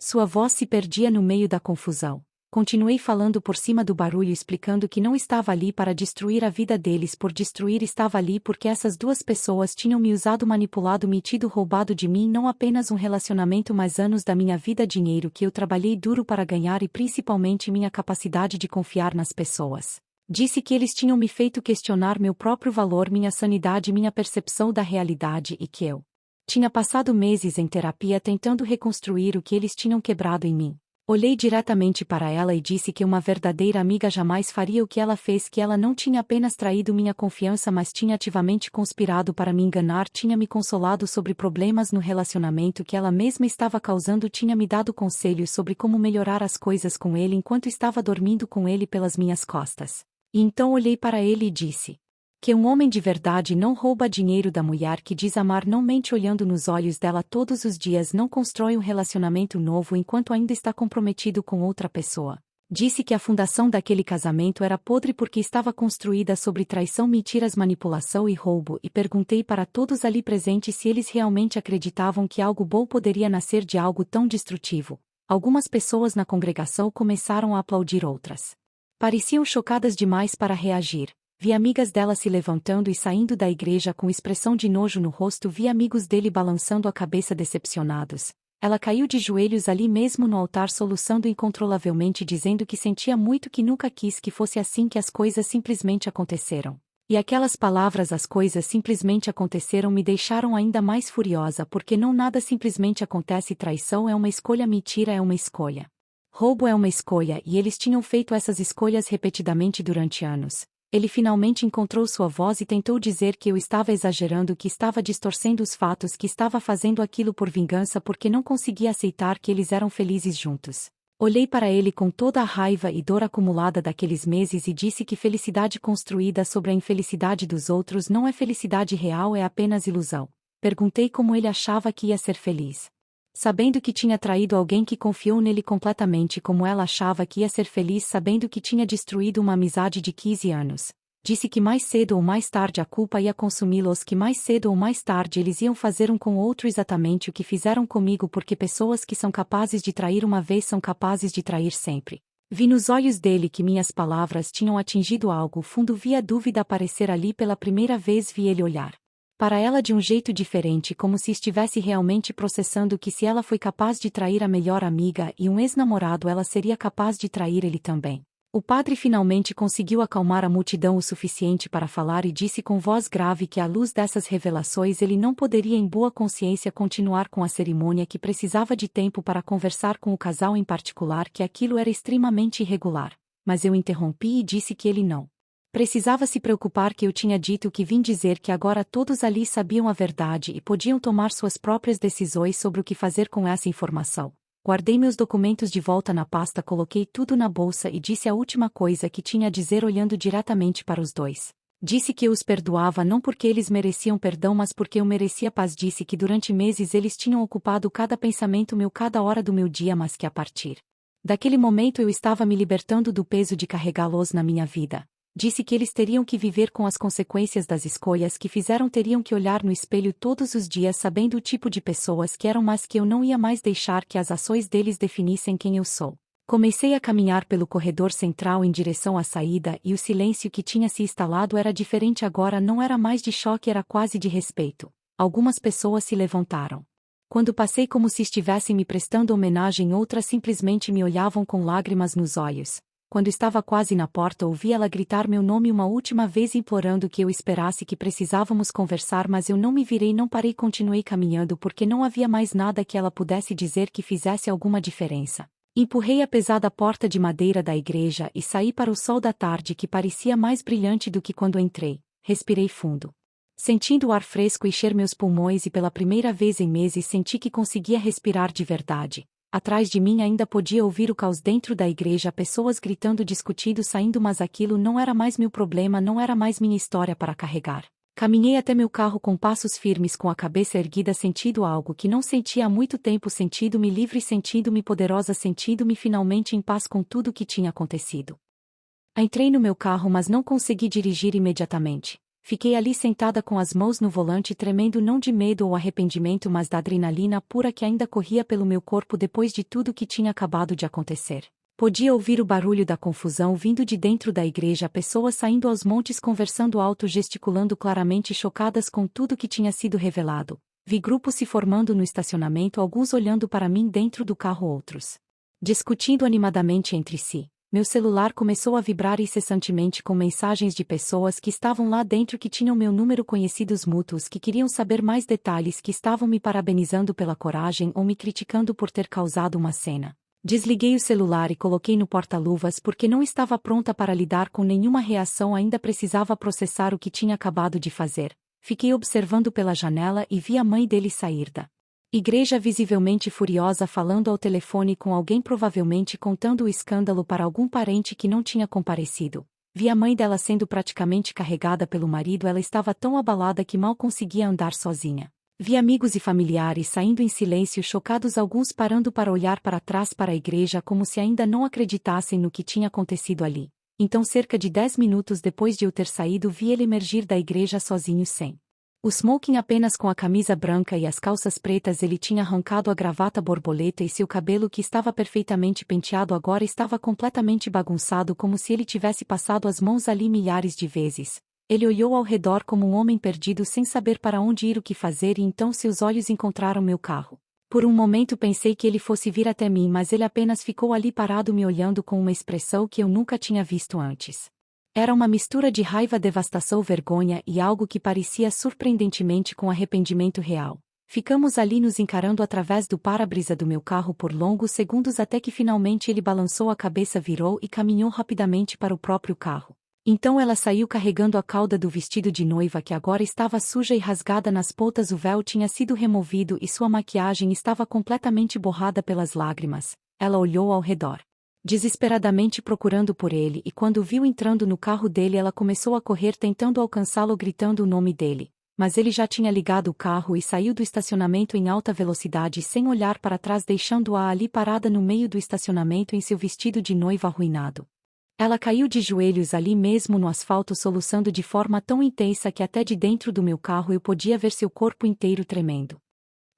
sua voz se perdia no meio da confusão. Continuei falando por cima do barulho, explicando que não estava ali para destruir a vida deles por destruir, estava ali porque essas duas pessoas tinham me usado, manipulado, mentido, roubado de mim não apenas um relacionamento, mas anos da minha vida, dinheiro que eu trabalhei duro para ganhar e principalmente minha capacidade de confiar nas pessoas. Disse que eles tinham me feito questionar meu próprio valor, minha sanidade e minha percepção da realidade e que eu tinha passado meses em terapia tentando reconstruir o que eles tinham quebrado em mim. Olhei diretamente para ela e disse que uma verdadeira amiga jamais faria o que ela fez, que ela não tinha apenas traído minha confiança, mas tinha ativamente conspirado para me enganar, tinha me consolado sobre problemas no relacionamento que ela mesma estava causando, tinha me dado conselhos sobre como melhorar as coisas com ele enquanto estava dormindo com ele pelas minhas costas. E então olhei para ele e disse que um homem de verdade não rouba dinheiro da mulher que diz amar, não mente olhando nos olhos dela todos os dias, não constrói um relacionamento novo enquanto ainda está comprometido com outra pessoa. Disse que a fundação daquele casamento era podre porque estava construída sobre traição, mentiras, manipulação e roubo, e perguntei para todos ali presentes se eles realmente acreditavam que algo bom poderia nascer de algo tão destrutivo. Algumas pessoas na congregação começaram a aplaudir, outras pareciam chocadas demais para reagir. Vi amigas dela se levantando e saindo da igreja com expressão de nojo no rosto, vi amigos dele balançando a cabeça decepcionados. Ela caiu de joelhos ali mesmo no altar, soluçando incontrolavelmente, dizendo que sentia muito, que nunca quis que fosse assim, que as coisas simplesmente aconteceram. E aquelas palavras, as coisas simplesmente aconteceram, me deixaram ainda mais furiosa, porque não, nada simplesmente acontece. Traição é uma escolha, mentira é uma escolha. Roubo é uma escolha, e eles tinham feito essas escolhas repetidamente durante anos. Ele finalmente encontrou sua voz e tentou dizer que eu estava exagerando, que estava distorcendo os fatos, que estava fazendo aquilo por vingança porque não conseguia aceitar que eles eram felizes juntos. Olhei para ele com toda a raiva e dor acumulada daqueles meses e disse que felicidade construída sobre a infelicidade dos outros não é felicidade real, é apenas ilusão. Perguntei como ele achava que ia ser feliz, sabendo que tinha traído alguém que confiou nele completamente, como ela achava que ia ser feliz sabendo que tinha destruído uma amizade de 15 anos. Disse que mais cedo ou mais tarde a culpa ia consumi-los, que mais cedo ou mais tarde eles iam fazer um com o outro exatamente o que fizeram comigo, porque pessoas que são capazes de trair uma vez são capazes de trair sempre. Vi nos olhos dele que minhas palavras tinham atingido algo fundo, vi a dúvida aparecer ali pela primeira vez, vi ele olhar para ela de um jeito diferente, como se estivesse realmente processando que se ela foi capaz de trair a melhor amiga e um ex-namorado, ela seria capaz de trair ele também. O padre finalmente conseguiu acalmar a multidão o suficiente para falar e disse com voz grave que à luz dessas revelações ele não poderia em boa consciência continuar com a cerimônia, que precisava de tempo para conversar com o casal em particular, que aquilo era extremamente irregular. Mas eu interrompi e disse que ele não precisava se preocupar, que eu tinha dito que vim dizer, que agora todos ali sabiam a verdade e podiam tomar suas próprias decisões sobre o que fazer com essa informação. Guardei meus documentos de volta na pasta, coloquei tudo na bolsa e disse a última coisa que tinha a dizer olhando diretamente para os dois. Disse que eu os perdoava não porque eles mereciam perdão, mas porque eu merecia paz. Disse que durante meses eles tinham ocupado cada pensamento meu, cada hora do meu dia, mas que a partir daquele momento eu estava me libertando do peso de carregá-los na minha vida. Disse que eles teriam que viver com as consequências das escolhas que fizeram, teriam que olhar no espelho todos os dias sabendo o tipo de pessoas que eram, mas que eu não ia mais deixar que as ações deles definissem quem eu sou. Comecei a caminhar pelo corredor central em direção à saída e o silêncio que tinha se instalado era diferente agora, não era mais de choque, era quase de respeito. Algumas pessoas se levantaram. Quando passei como se estivessem me prestando homenagem, outras simplesmente me olhavam com lágrimas nos olhos. Quando estava quase na porta, ouvi ela gritar meu nome uma última vez, implorando que eu esperasse, que precisávamos conversar, mas eu não me virei, não parei, continuei caminhando porque não havia mais nada que ela pudesse dizer que fizesse alguma diferença. Empurrei a pesada porta de madeira da igreja e saí para o sol da tarde, que parecia mais brilhante do que quando entrei. Respirei fundo, sentindo o ar fresco encher meus pulmões, e pela primeira vez em meses senti que conseguia respirar de verdade. Atrás de mim ainda podia ouvir o caos dentro da igreja, pessoas gritando, discutindo, saindo, mas aquilo não era mais meu problema, não era mais minha história para carregar. Caminhei até meu carro com passos firmes, com a cabeça erguida, sentindo algo que não sentia há muito tempo, sentindo-me livre, sentindo-me poderosa, sentindo-me finalmente em paz com tudo o que tinha acontecido. Entrei no meu carro, mas não consegui dirigir imediatamente. Fiquei ali sentada com as mãos no volante, tremendo, não de medo ou arrependimento, mas da adrenalina pura que ainda corria pelo meu corpo depois de tudo que tinha acabado de acontecer. Podia ouvir o barulho da confusão vindo de dentro da igreja, pessoas saindo aos montes, conversando alto, gesticulando claramente, chocadas com tudo que tinha sido revelado. Vi grupos se formando no estacionamento, alguns olhando para mim dentro do carro, outros discutindo animadamente entre si. Meu celular começou a vibrar incessantemente com mensagens de pessoas que estavam lá dentro que tinham meu número, conhecidos mútuos que queriam saber mais detalhes, que estavam me parabenizando pela coragem ou me criticando por ter causado uma cena. Desliguei o celular e coloquei no porta-luvas porque não estava pronta para lidar com nenhuma reação, ainda precisava processar o que tinha acabado de fazer. Fiquei observando pela janela e vi a mãe dele sair da igreja visivelmente furiosa, falando ao telefone com alguém, provavelmente contando o escândalo para algum parente que não tinha comparecido. Vi a mãe dela sendo praticamente carregada pelo marido, ela estava tão abalada que mal conseguia andar sozinha. Vi amigos e familiares saindo em silêncio, chocados, alguns parando para olhar para trás para a igreja como se ainda não acreditassem no que tinha acontecido ali. Então, cerca de 10 minutos depois de eu ter saído, vi ele emergir da igreja sozinho, sem o smoking, apenas com a camisa branca e as calças pretas. Ele tinha arrancado a gravata borboleta e seu cabelo, que estava perfeitamente penteado, agora estava completamente bagunçado, como se ele tivesse passado as mãos ali milhares de vezes. Ele olhou ao redor como um homem perdido, sem saber para onde ir, o que fazer, e então seus olhos encontraram meu carro. Por um momento pensei que ele fosse vir até mim, mas ele apenas ficou ali parado, me olhando com uma expressão que eu nunca tinha visto antes. Era uma mistura de raiva, devastação, vergonha e algo que parecia surpreendentemente com arrependimento real. Ficamos ali nos encarando através do para-brisa do meu carro por longos segundos, até que finalmente ele balançou a cabeça, virou e caminhou rapidamente para o próprio carro. Então ela saiu carregando a cauda do vestido de noiva, que agora estava suja e rasgada nas pontas. O véu tinha sido removido e sua maquiagem estava completamente borrada pelas lágrimas. Ela olhou ao redor, desesperadamente procurando por ele, e quando viu entrando no carro dele, ela começou a correr tentando alcançá-lo, gritando o nome dele. Mas ele já tinha ligado o carro e saiu do estacionamento em alta velocidade, sem olhar para trás, deixando-a ali parada no meio do estacionamento em seu vestido de noiva arruinado. Ela caiu de joelhos ali mesmo no asfalto, soluçando de forma tão intensa que até de dentro do meu carro eu podia ver seu corpo inteiro tremendo.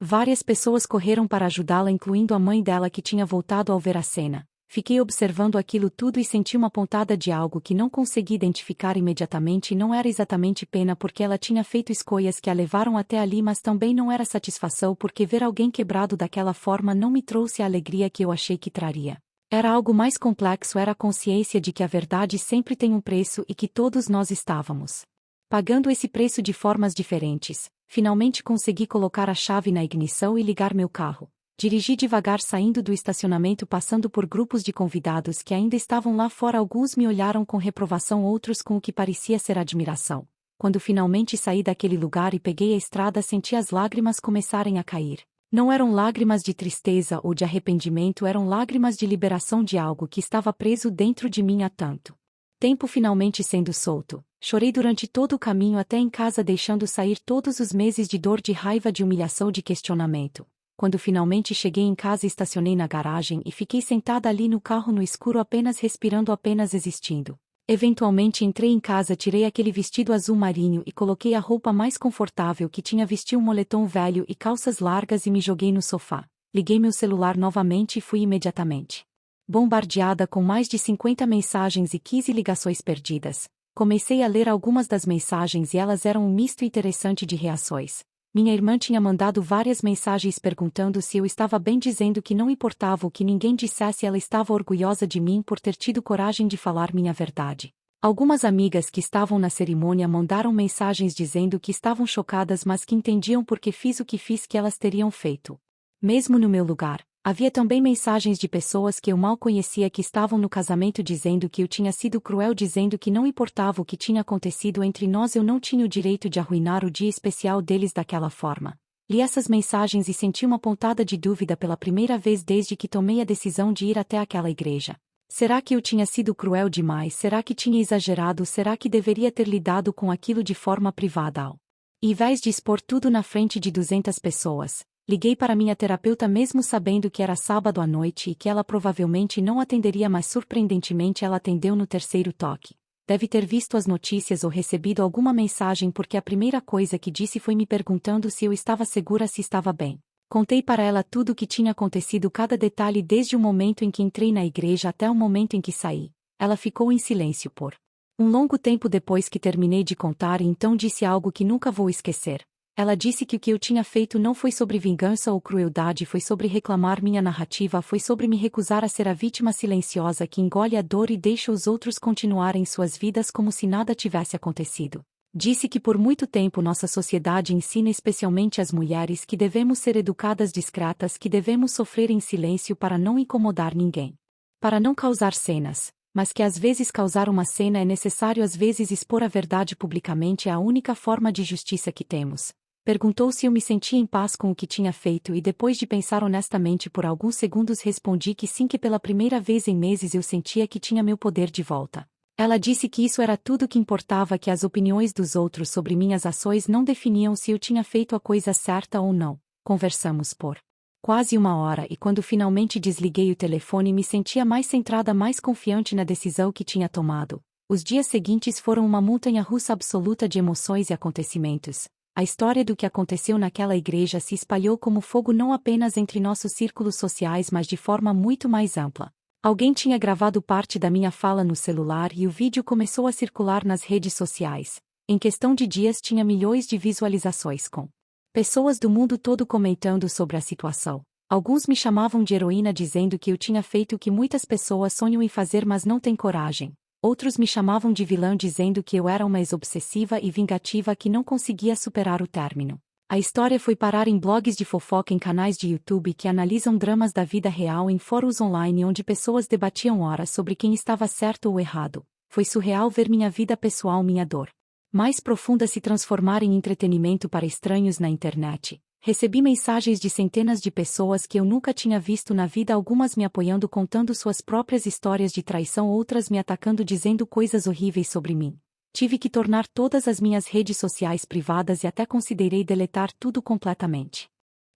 Várias pessoas correram para ajudá-la, incluindo a mãe dela, que tinha voltado ao ver a cena. Fiquei observando aquilo tudo e senti uma pontada de algo que não consegui identificar imediatamente. Não era exatamente pena, porque ela tinha feito escolhas que a levaram até ali, mas também não era satisfação, porque ver alguém quebrado daquela forma não me trouxe a alegria que eu achei que traria. Era algo mais complexo, era a consciência de que a verdade sempre tem um preço e que todos nós estávamos pagando esse preço de formas diferentes. Finalmente consegui colocar a chave na ignição e ligar meu carro. Dirigi devagar, saindo do estacionamento, passando por grupos de convidados que ainda estavam lá fora. Alguns me olharam com reprovação, outros com o que parecia ser admiração. Quando finalmente saí daquele lugar e peguei a estrada, senti as lágrimas começarem a cair. Não eram lágrimas de tristeza ou de arrependimento, eram lágrimas de liberação de algo que estava preso dentro de mim há tanto tempo, finalmente sendo solto. Chorei durante todo o caminho até em casa, deixando sair todos os meses de dor, de raiva, de humilhação, de questionamento. Quando finalmente cheguei em casa, estacionei na garagem e fiquei sentada ali no carro no escuro, apenas respirando, apenas existindo. Eventualmente entrei em casa, tirei aquele vestido azul marinho e coloquei a roupa mais confortável que tinha, vesti um moletom velho e calças largas e me joguei no sofá. Liguei meu celular novamente e fui imediatamente bombardeada com mais de 50 mensagens e 15 ligações perdidas. Comecei a ler algumas das mensagens e elas eram um misto interessante de reações. Minha irmã tinha mandado várias mensagens perguntando se eu estava bem, dizendo que não importava o que ninguém dissesse, ela estava orgulhosa de mim por ter tido coragem de falar minha verdade. Algumas amigas que estavam na cerimônia mandaram mensagens dizendo que estavam chocadas, mas que entendiam porque fiz o que fiz, que elas teriam feito mesmo no meu lugar. Havia também mensagens de pessoas que eu mal conhecia que estavam no casamento dizendo que eu tinha sido cruel, dizendo que não importava o que tinha acontecido entre nós, eu não tinha o direito de arruinar o dia especial deles daquela forma. Li essas mensagens e senti uma pontada de dúvida pela primeira vez desde que tomei a decisão de ir até aquela igreja. Será que eu tinha sido cruel demais? Será que tinha exagerado? Será que deveria ter lidado com aquilo de forma privada ao invés de expor tudo na frente de 200 pessoas? Liguei para minha terapeuta mesmo sabendo que era sábado à noite e que ela provavelmente não atenderia, mas surpreendentemente ela atendeu no terceiro toque. Deve ter visto as notícias ou recebido alguma mensagem, porque a primeira coisa que disse foi me perguntando se eu estava segura, se estava bem. Contei para ela tudo o que tinha acontecido, cada detalhe, desde o momento em que entrei na igreja até o momento em que saí. Ela ficou em silêncio por um longo tempo depois que terminei de contar, e então disse algo que nunca vou esquecer. Ela disse que o que eu tinha feito não foi sobre vingança ou crueldade, foi sobre reclamar minha narrativa, foi sobre me recusar a ser a vítima silenciosa que engole a dor e deixa os outros continuarem suas vidas como se nada tivesse acontecido. Disse que por muito tempo nossa sociedade ensina especialmente as mulheres que devemos ser educadas discretas, que devemos sofrer em silêncio para não incomodar ninguém. Para não causar cenas, mas que às vezes causar uma cena é necessário, às vezes expor a verdade publicamente é a única forma de justiça que temos. Perguntou se eu me sentia em paz com o que tinha feito e depois de pensar honestamente por alguns segundos respondi que sim, que pela primeira vez em meses eu sentia que tinha meu poder de volta. Ela disse que isso era tudo que importava, que as opiniões dos outros sobre minhas ações não definiam se eu tinha feito a coisa certa ou não. Conversamos por quase 1 hora e quando finalmente desliguei o telefone me sentia mais centrada, mais confiante na decisão que tinha tomado. Os dias seguintes foram uma montanha-russa absoluta de emoções e acontecimentos. A história do que aconteceu naquela igreja se espalhou como fogo não apenas entre nossos círculos sociais, mas de forma muito mais ampla. Alguém tinha gravado parte da minha fala no celular e o vídeo começou a circular nas redes sociais. Em questão de dias tinha milhões de visualizações com pessoas do mundo todo comentando sobre a situação. Alguns me chamavam de heroína dizendo que eu tinha feito o que muitas pessoas sonham em fazer mas não têm coragem. Outros me chamavam de vilã dizendo que eu era uma ex-obsessiva e vingativa que não conseguia superar o término. A história foi parar em blogs de fofoca, em canais de YouTube que analisam dramas da vida real, em fóruns online onde pessoas debatiam horas sobre quem estava certo ou errado. Foi surreal ver minha vida pessoal, minha dor mais profunda se transformar em entretenimento para estranhos na internet. Recebi mensagens de centenas de pessoas que eu nunca tinha visto na vida, algumas me apoiando contando suas próprias histórias de traição, outras me atacando dizendo coisas horríveis sobre mim. Tive que tornar todas as minhas redes sociais privadas e até considerei deletar tudo completamente.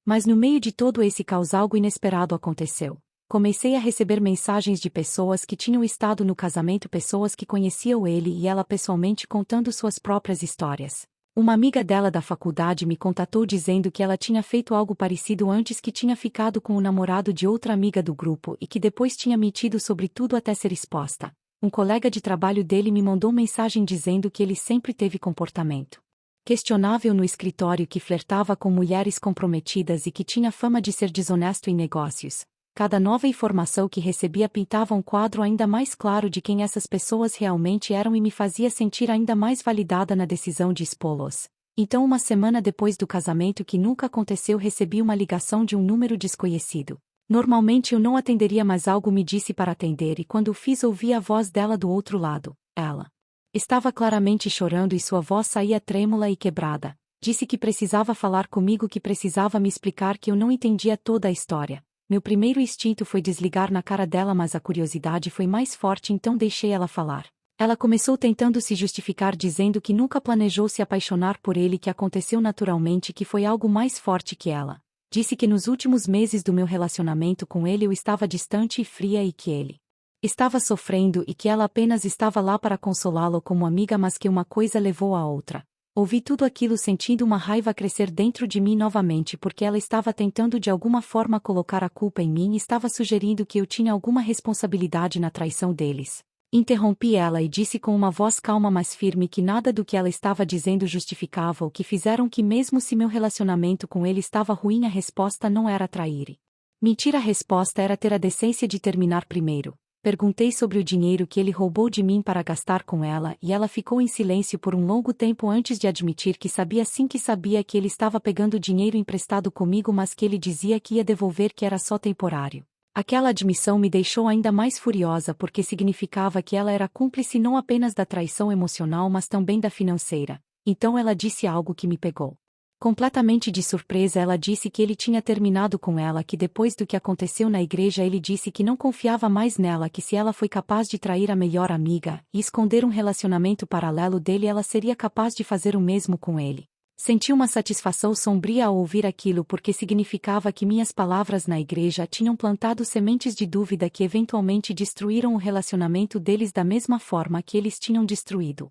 Mas no meio de todo esse caos algo inesperado aconteceu. Comecei a receber mensagens de pessoas que tinham estado no casamento, pessoas que conheciam ele e ela pessoalmente contando suas próprias histórias. Uma amiga dela da faculdade me contatou dizendo que ela tinha feito algo parecido antes, que tinha ficado com o namorado de outra amiga do grupo e que depois tinha mentido sobre tudo até ser exposta. Um colega de trabalho dele me mandou mensagem dizendo que ele sempre teve comportamento questionável no escritório, que flertava com mulheres comprometidas e que tinha fama de ser desonesto em negócios. Cada nova informação que recebia pintava um quadro ainda mais claro de quem essas pessoas realmente eram e me fazia sentir ainda mais validada na decisão de expô-los. Então, uma semana depois do casamento, que nunca aconteceu, recebi uma ligação de um número desconhecido. Normalmente eu não atenderia, mas algo me disse para atender e quando o fiz ouvi a voz dela do outro lado. Ela estava claramente chorando e sua voz saía trêmula e quebrada. Disse que precisava falar comigo, que precisava me explicar, que eu não entendia toda a história. Meu primeiro instinto foi desligar na cara dela, mas a curiosidade foi mais forte, então deixei ela falar. Ela começou tentando se justificar dizendo que nunca planejou se apaixonar por ele, que aconteceu naturalmente, que foi algo mais forte que ela. Disse que nos últimos meses do meu relacionamento com ele eu estava distante e fria e que ele estava sofrendo e que ela apenas estava lá para consolá-lo como amiga, mas que uma coisa levou à outra. Ouvi tudo aquilo sentindo uma raiva crescer dentro de mim novamente, porque ela estava tentando de alguma forma colocar a culpa em mim e estava sugerindo que eu tinha alguma responsabilidade na traição deles. Interrompi ela e disse com uma voz calma mas firme que nada do que ela estava dizendo justificava o que fizeram, que mesmo se meu relacionamento com ele estava ruim, a resposta não era trair. Mentir, a resposta era ter a decência de terminar primeiro. Perguntei sobre o dinheiro que ele roubou de mim para gastar com ela e ela ficou em silêncio por um longo tempo antes de admitir que sabia, sim, que sabia que ele estava pegando dinheiro emprestado comigo, mas que ele dizia que ia devolver, que era só temporário. Aquela admissão me deixou ainda mais furiosa porque significava que ela era cúmplice não apenas da traição emocional mas também da financeira. Então ela disse algo que me pegou completamente de surpresa. Ela disse que ele tinha terminado com ela, que depois do que aconteceu na igreja ele disse que não confiava mais nela, que se ela foi capaz de trair a melhor amiga e esconder um relacionamento paralelo dele, ela seria capaz de fazer o mesmo com ele. Senti uma satisfação sombria ao ouvir aquilo, porque significava que minhas palavras na igreja tinham plantado sementes de dúvida que eventualmente destruíram o relacionamento deles da mesma forma que eles tinham destruído.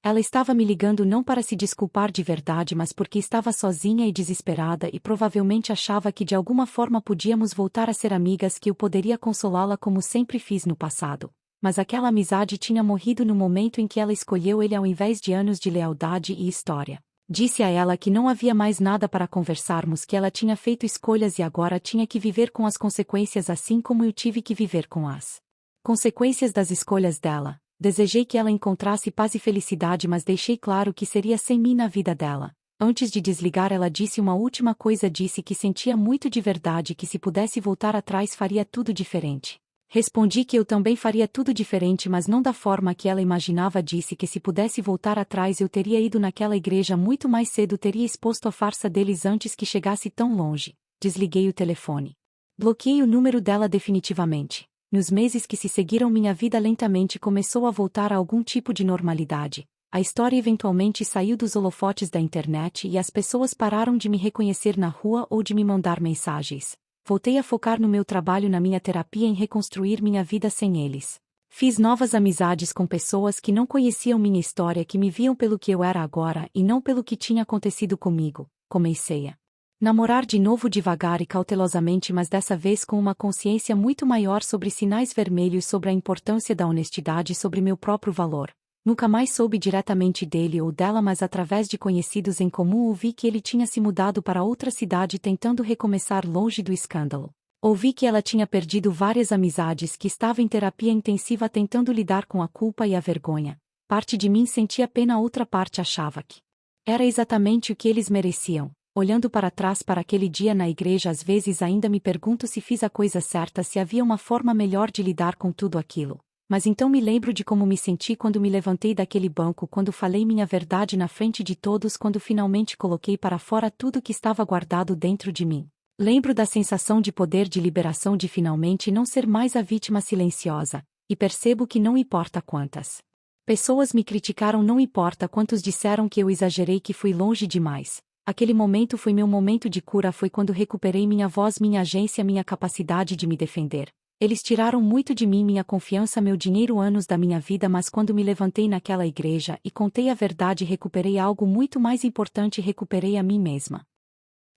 Ela estava me ligando não para se desculpar de verdade, mas porque estava sozinha e desesperada e provavelmente achava que de alguma forma podíamos voltar a ser amigas, que eu poderia consolá-la como sempre fiz no passado. Mas aquela amizade tinha morrido no momento em que ela escolheu ele ao invés de anos de lealdade e história. Disse a ela que não havia mais nada para conversarmos, que ela tinha feito escolhas e agora tinha que viver com as consequências assim como eu tive que viver com as consequências das escolhas dela. Desejei que ela encontrasse paz e felicidade, mas deixei claro que seria sem mim na vida dela. Antes de desligar, ela disse uma última coisa, disse que sentia muito de verdade, que se pudesse voltar atrás faria tudo diferente. Respondi que eu também faria tudo diferente, mas não da forma que ela imaginava. Disse que se pudesse voltar atrás eu teria ido naquela igreja muito mais cedo, teria exposto a farsa deles antes que chegasse tão longe. Desliguei o telefone. Bloqueei o número dela definitivamente. Nos meses que se seguiram, minha vida lentamente começou a voltar a algum tipo de normalidade. A história eventualmente saiu dos holofotes da internet e as pessoas pararam de me reconhecer na rua ou de me mandar mensagens. Voltei a focar no meu trabalho, na minha terapia, em reconstruir minha vida sem eles. Fiz novas amizades com pessoas que não conheciam minha história, que me viam pelo que eu era agora e não pelo que tinha acontecido comigo. Comecei a namorar de novo, devagar e cautelosamente, mas dessa vez com uma consciência muito maior sobre sinais vermelhos, sobre a importância da honestidade, sobre meu próprio valor. Nunca mais soube diretamente dele ou dela, mas através de conhecidos em comum ouvi que ele tinha se mudado para outra cidade tentando recomeçar longe do escândalo. Ouvi que ela tinha perdido várias amizades, que estava em terapia intensiva tentando lidar com a culpa e a vergonha. Parte de mim sentia pena, outra parte achava que era exatamente o que eles mereciam. Olhando para trás para aquele dia na igreja, às vezes ainda me pergunto se fiz a coisa certa, se havia uma forma melhor de lidar com tudo aquilo. Mas então me lembro de como me senti quando me levantei daquele banco, quando falei minha verdade na frente de todos, quando finalmente coloquei para fora tudo que estava guardado dentro de mim. Lembro da sensação de poder, de liberação, de finalmente não ser mais a vítima silenciosa, e percebo que não importa quantas pessoas me criticaram, não importa quantos disseram que eu exagerei, que fui longe demais. Aquele momento foi meu momento de cura, foi quando recuperei minha voz, minha agência, minha capacidade de me defender. Eles tiraram muito de mim, minha confiança, meu dinheiro, anos da minha vida, mas quando me levantei naquela igreja e contei a verdade, recuperei algo muito mais importante, recuperei a mim mesma.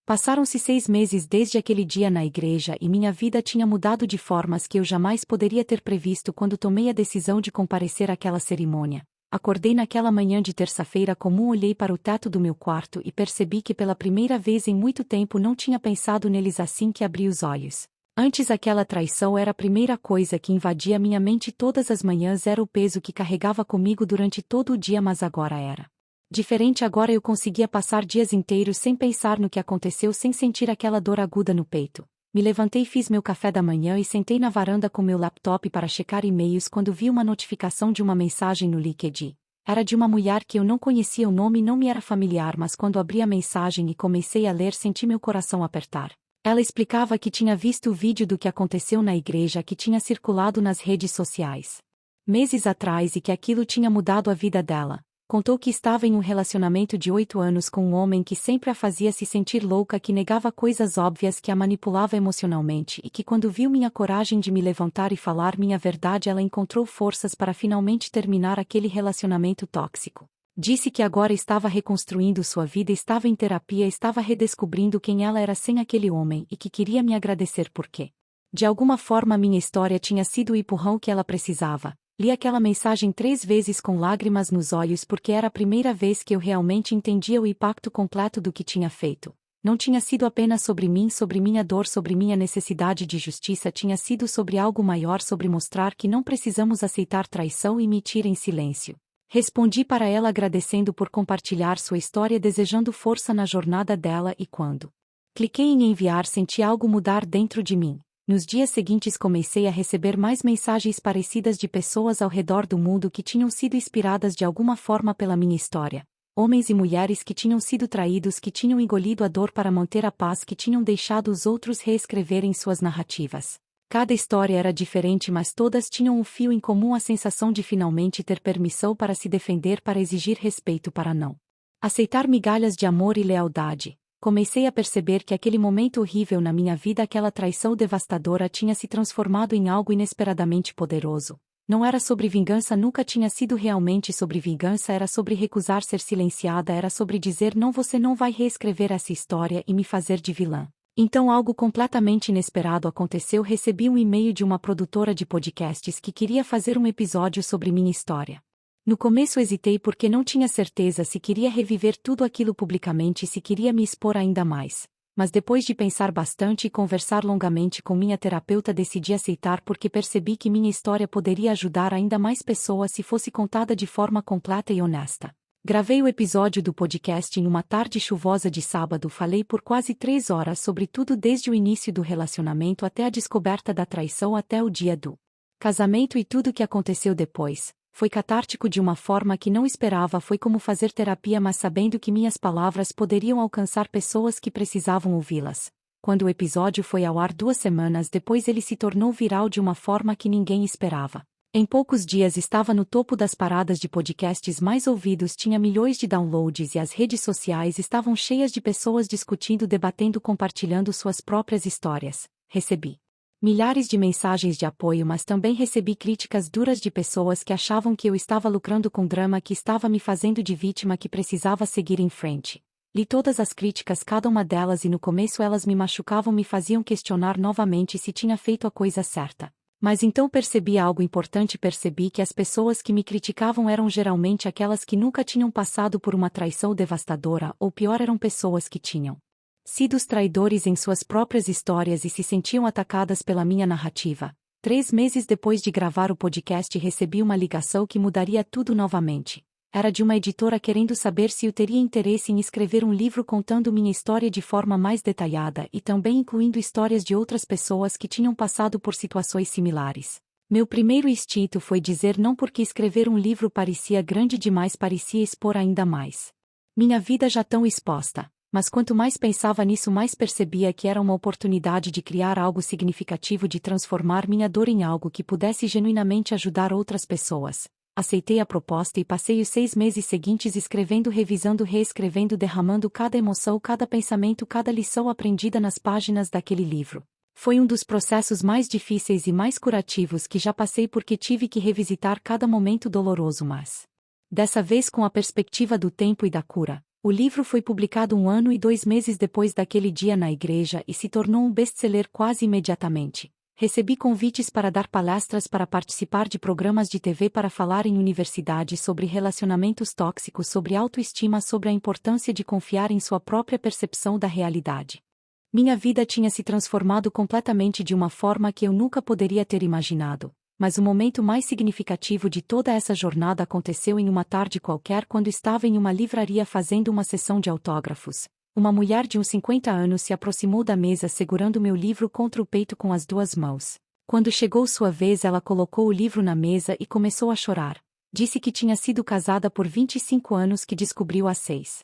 Passaram-se 6 meses desde aquele dia na igreja e minha vida tinha mudado de formas que eu jamais poderia ter previsto quando tomei a decisão de comparecer àquela cerimônia. Acordei naquela manhã de terça-feira comum, olhei para o teto do meu quarto e percebi que pela primeira vez em muito tempo não tinha pensado neles assim que abri os olhos. Antes, aquela traição era a primeira coisa que invadia minha mente todas as manhãs, era o peso que carregava comigo durante todo o dia, mas agora era diferente. Agora eu conseguia passar dias inteiros sem pensar no que aconteceu, sem sentir aquela dor aguda no peito. Me levantei, fiz meu café da manhã e sentei na varanda com meu laptop para checar e-mails quando vi uma notificação de uma mensagem no LinkedIn. Era de uma mulher que eu não conhecia, o nome não me era familiar, mas quando abri a mensagem e comecei a ler, senti meu coração apertar. Ela explicava que tinha visto o vídeo do que aconteceu na igreja, que tinha circulado nas redes sociais meses atrás e que aquilo tinha mudado a vida dela. Contou que estava em um relacionamento de 8 anos com um homem que sempre a fazia se sentir louca, que negava coisas óbvias, que a manipulava emocionalmente, e que quando viu minha coragem de me levantar e falar minha verdade, ela encontrou forças para finalmente terminar aquele relacionamento tóxico. Disse que agora estava reconstruindo sua vida, estava em terapia, estava redescobrindo quem ela era sem aquele homem e que queria me agradecer porque, de alguma forma, minha história tinha sido o empurrão que ela precisava. Li aquela mensagem 3 vezes com lágrimas nos olhos porque era a primeira vez que eu realmente entendia o impacto completo do que tinha feito. Não tinha sido apenas sobre mim, sobre minha dor, sobre minha necessidade de justiça, tinha sido sobre algo maior, sobre mostrar que não precisamos aceitar traição e mentir em silêncio. Respondi para ela agradecendo por compartilhar sua história, desejando força na jornada dela, e quando cliquei em enviar senti algo mudar dentro de mim. Nos dias seguintes comecei a receber mais mensagens parecidas de pessoas ao redor do mundo que tinham sido inspiradas de alguma forma pela minha história. Homens e mulheres que tinham sido traídos, que tinham engolido a dor para manter a paz, que tinham deixado os outros reescreverem suas narrativas. Cada história era diferente, mas todas tinham um fio em comum: a sensação de finalmente ter permissão para se defender, para exigir respeito, para não aceitar migalhas de amor e lealdade. Comecei a perceber que aquele momento horrível na minha vida, aquela traição devastadora, tinha se transformado em algo inesperadamente poderoso. Não era sobre vingança, nunca tinha sido realmente sobre vingança, era sobre recusar ser silenciada, era sobre dizer não, você não vai reescrever essa história e me fazer de vilã. Então algo completamente inesperado aconteceu. Recebi um e-mail de uma produtora de podcasts que queria fazer um episódio sobre minha história. No começo hesitei porque não tinha certeza se queria reviver tudo aquilo publicamente e se queria me expor ainda mais. Mas depois de pensar bastante e conversar longamente com minha terapeuta decidi aceitar porque percebi que minha história poderia ajudar ainda mais pessoas se fosse contada de forma completa e honesta. Gravei o episódio do podcast em uma tarde chuvosa de sábado. Falei por quase 3 horas sobre tudo desde o início do relacionamento até a descoberta da traição até o dia do casamento e tudo o que aconteceu depois. Foi catártico de uma forma que não esperava. Foi como fazer terapia, mas sabendo que minhas palavras poderiam alcançar pessoas que precisavam ouvi-las. Quando o episódio foi ao ar 2 semanas depois, ele se tornou viral de uma forma que ninguém esperava. Em poucos dias estava no topo das paradas de podcasts mais ouvidos, tinha milhões de downloads e as redes sociais estavam cheias de pessoas discutindo, debatendo, compartilhando suas próprias histórias. Recebi milhares de mensagens de apoio, mas também recebi críticas duras de pessoas que achavam que eu estava lucrando com drama, que estava me fazendo de vítima, que precisava seguir em frente. Li todas as críticas, cada uma delas, e no começo elas me machucavam, me faziam questionar novamente se tinha feito a coisa certa. Mas então percebi algo importante, percebi que as pessoas que me criticavam eram geralmente aquelas que nunca tinham passado por uma traição devastadora, ou pior, eram pessoas que tinham sido os traidores em suas próprias histórias e se sentiam atacadas pela minha narrativa. 3 meses depois de gravar o podcast recebi uma ligação que mudaria tudo novamente. Era de uma editora querendo saber se eu teria interesse em escrever um livro contando minha história de forma mais detalhada e também incluindo histórias de outras pessoas que tinham passado por situações similares. Meu primeiro instinto foi dizer não, porque escrever um livro parecia grande demais, parecia expor ainda mais minha vida já tão exposta. Mas quanto mais pensava nisso, mais percebia que era uma oportunidade de criar algo significativo, de transformar minha dor em algo que pudesse genuinamente ajudar outras pessoas. Aceitei a proposta e passei os 6 meses seguintes escrevendo, revisando, reescrevendo, derramando cada emoção, cada pensamento, cada lição aprendida nas páginas daquele livro. Foi um dos processos mais difíceis e mais curativos que já passei, porque tive que revisitar cada momento doloroso, mas dessa vez com a perspectiva do tempo e da cura. O livro foi publicado 1 ano e 2 meses depois daquele dia na igreja e se tornou um best-seller quase imediatamente. Recebi convites para dar palestras, para participar de programas de TV, para falar em universidades sobre relacionamentos tóxicos, sobre autoestima, sobre a importância de confiar em sua própria percepção da realidade. Minha vida tinha se transformado completamente de uma forma que eu nunca poderia ter imaginado. Mas o momento mais significativo de toda essa jornada aconteceu em uma tarde qualquer, quando estava em uma livraria fazendo uma sessão de autógrafos. Uma mulher de uns 50 anos se aproximou da mesa segurando meu livro contra o peito com as 2 mãos. Quando chegou sua vez, ela colocou o livro na mesa e começou a chorar. Disse que tinha sido casada por 25 anos, que descobriu há 6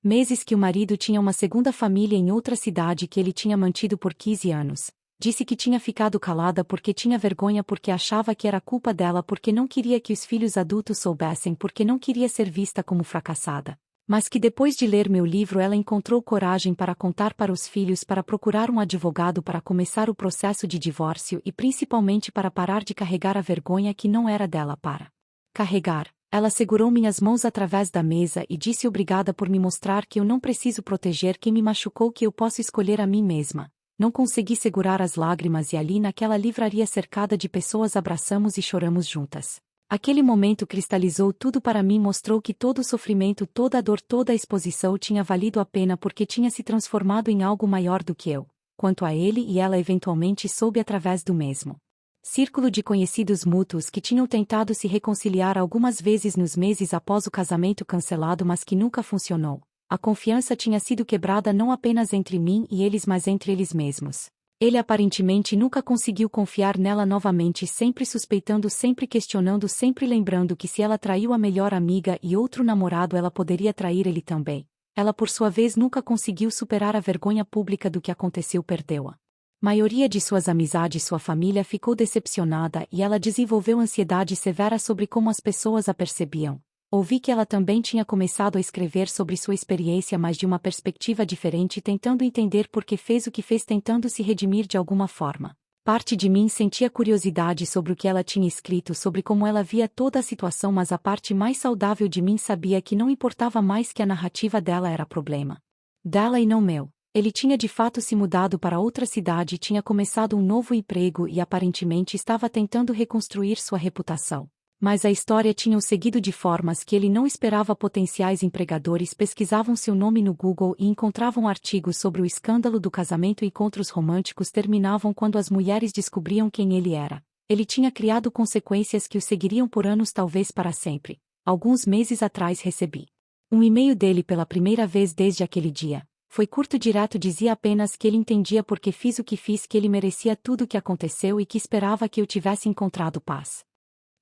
meses que o marido tinha uma segunda família em outra cidade que ele tinha mantido por 15 anos. Disse que tinha ficado calada porque tinha vergonha, porque achava que era culpa dela, porque não queria que os filhos adultos soubessem, porque não queria ser vista como fracassada. Mas que depois de ler meu livro ela encontrou coragem para contar para os filhos, para procurar um advogado, para começar o processo de divórcio e principalmente para parar de carregar a vergonha que não era dela para carregar. Ela segurou minhas mãos através da mesa e disse obrigada por me mostrar que eu não preciso proteger quem me machucou, que eu posso escolher a mim mesma. Não consegui segurar as lágrimas e ali naquela livraria cercada de pessoas abraçamos e choramos juntas. Aquele momento cristalizou tudo para mim, mostrou que todo o sofrimento, toda a dor, toda a exposição tinha valido a pena, porque tinha se transformado em algo maior do que eu. Quanto a ele e ela, eventualmente soube através do mesmo círculo de conhecidos mútuos que tinham tentado se reconciliar algumas vezes nos meses após o casamento cancelado, mas que nunca funcionou. A confiança tinha sido quebrada não apenas entre mim e eles, mas entre eles mesmos. Ele aparentemente nunca conseguiu confiar nela novamente, sempre suspeitando, sempre questionando, sempre lembrando que se ela traiu a melhor amiga e outro namorado, ela poderia trair ele também. Ela, por sua vez, nunca conseguiu superar a vergonha pública do que aconteceu, perdeu-a maioria de suas amizades, sua família ficou decepcionada e ela desenvolveu ansiedade severa sobre como as pessoas a percebiam. Ouvi que ela também tinha começado a escrever sobre sua experiência, mas de uma perspectiva diferente, tentando entender por que fez o que fez, tentando se redimir de alguma forma. Parte de mim sentia curiosidade sobre o que ela tinha escrito, sobre como ela via toda a situação, mas a parte mais saudável de mim sabia que não importava mais, que a narrativa dela era problema dela e não meu. Ele tinha de fato se mudado para outra cidade, tinha começado um novo emprego e aparentemente estava tentando reconstruir sua reputação. Mas a história tinha o seguido de formas que ele não esperava. Potenciais empregadores pesquisavam seu nome no Google e encontravam artigos sobre o escândalo do casamento. Encontros românticos terminavam quando as mulheres descobriam quem ele era. Ele tinha criado consequências que o seguiriam por anos, talvez para sempre. Alguns meses atrás recebi um e-mail dele pela primeira vez desde aquele dia. Foi curto e direto, dizia apenas que ele entendia porque fiz o que fiz, que ele merecia tudo o que aconteceu e que esperava que eu tivesse encontrado paz.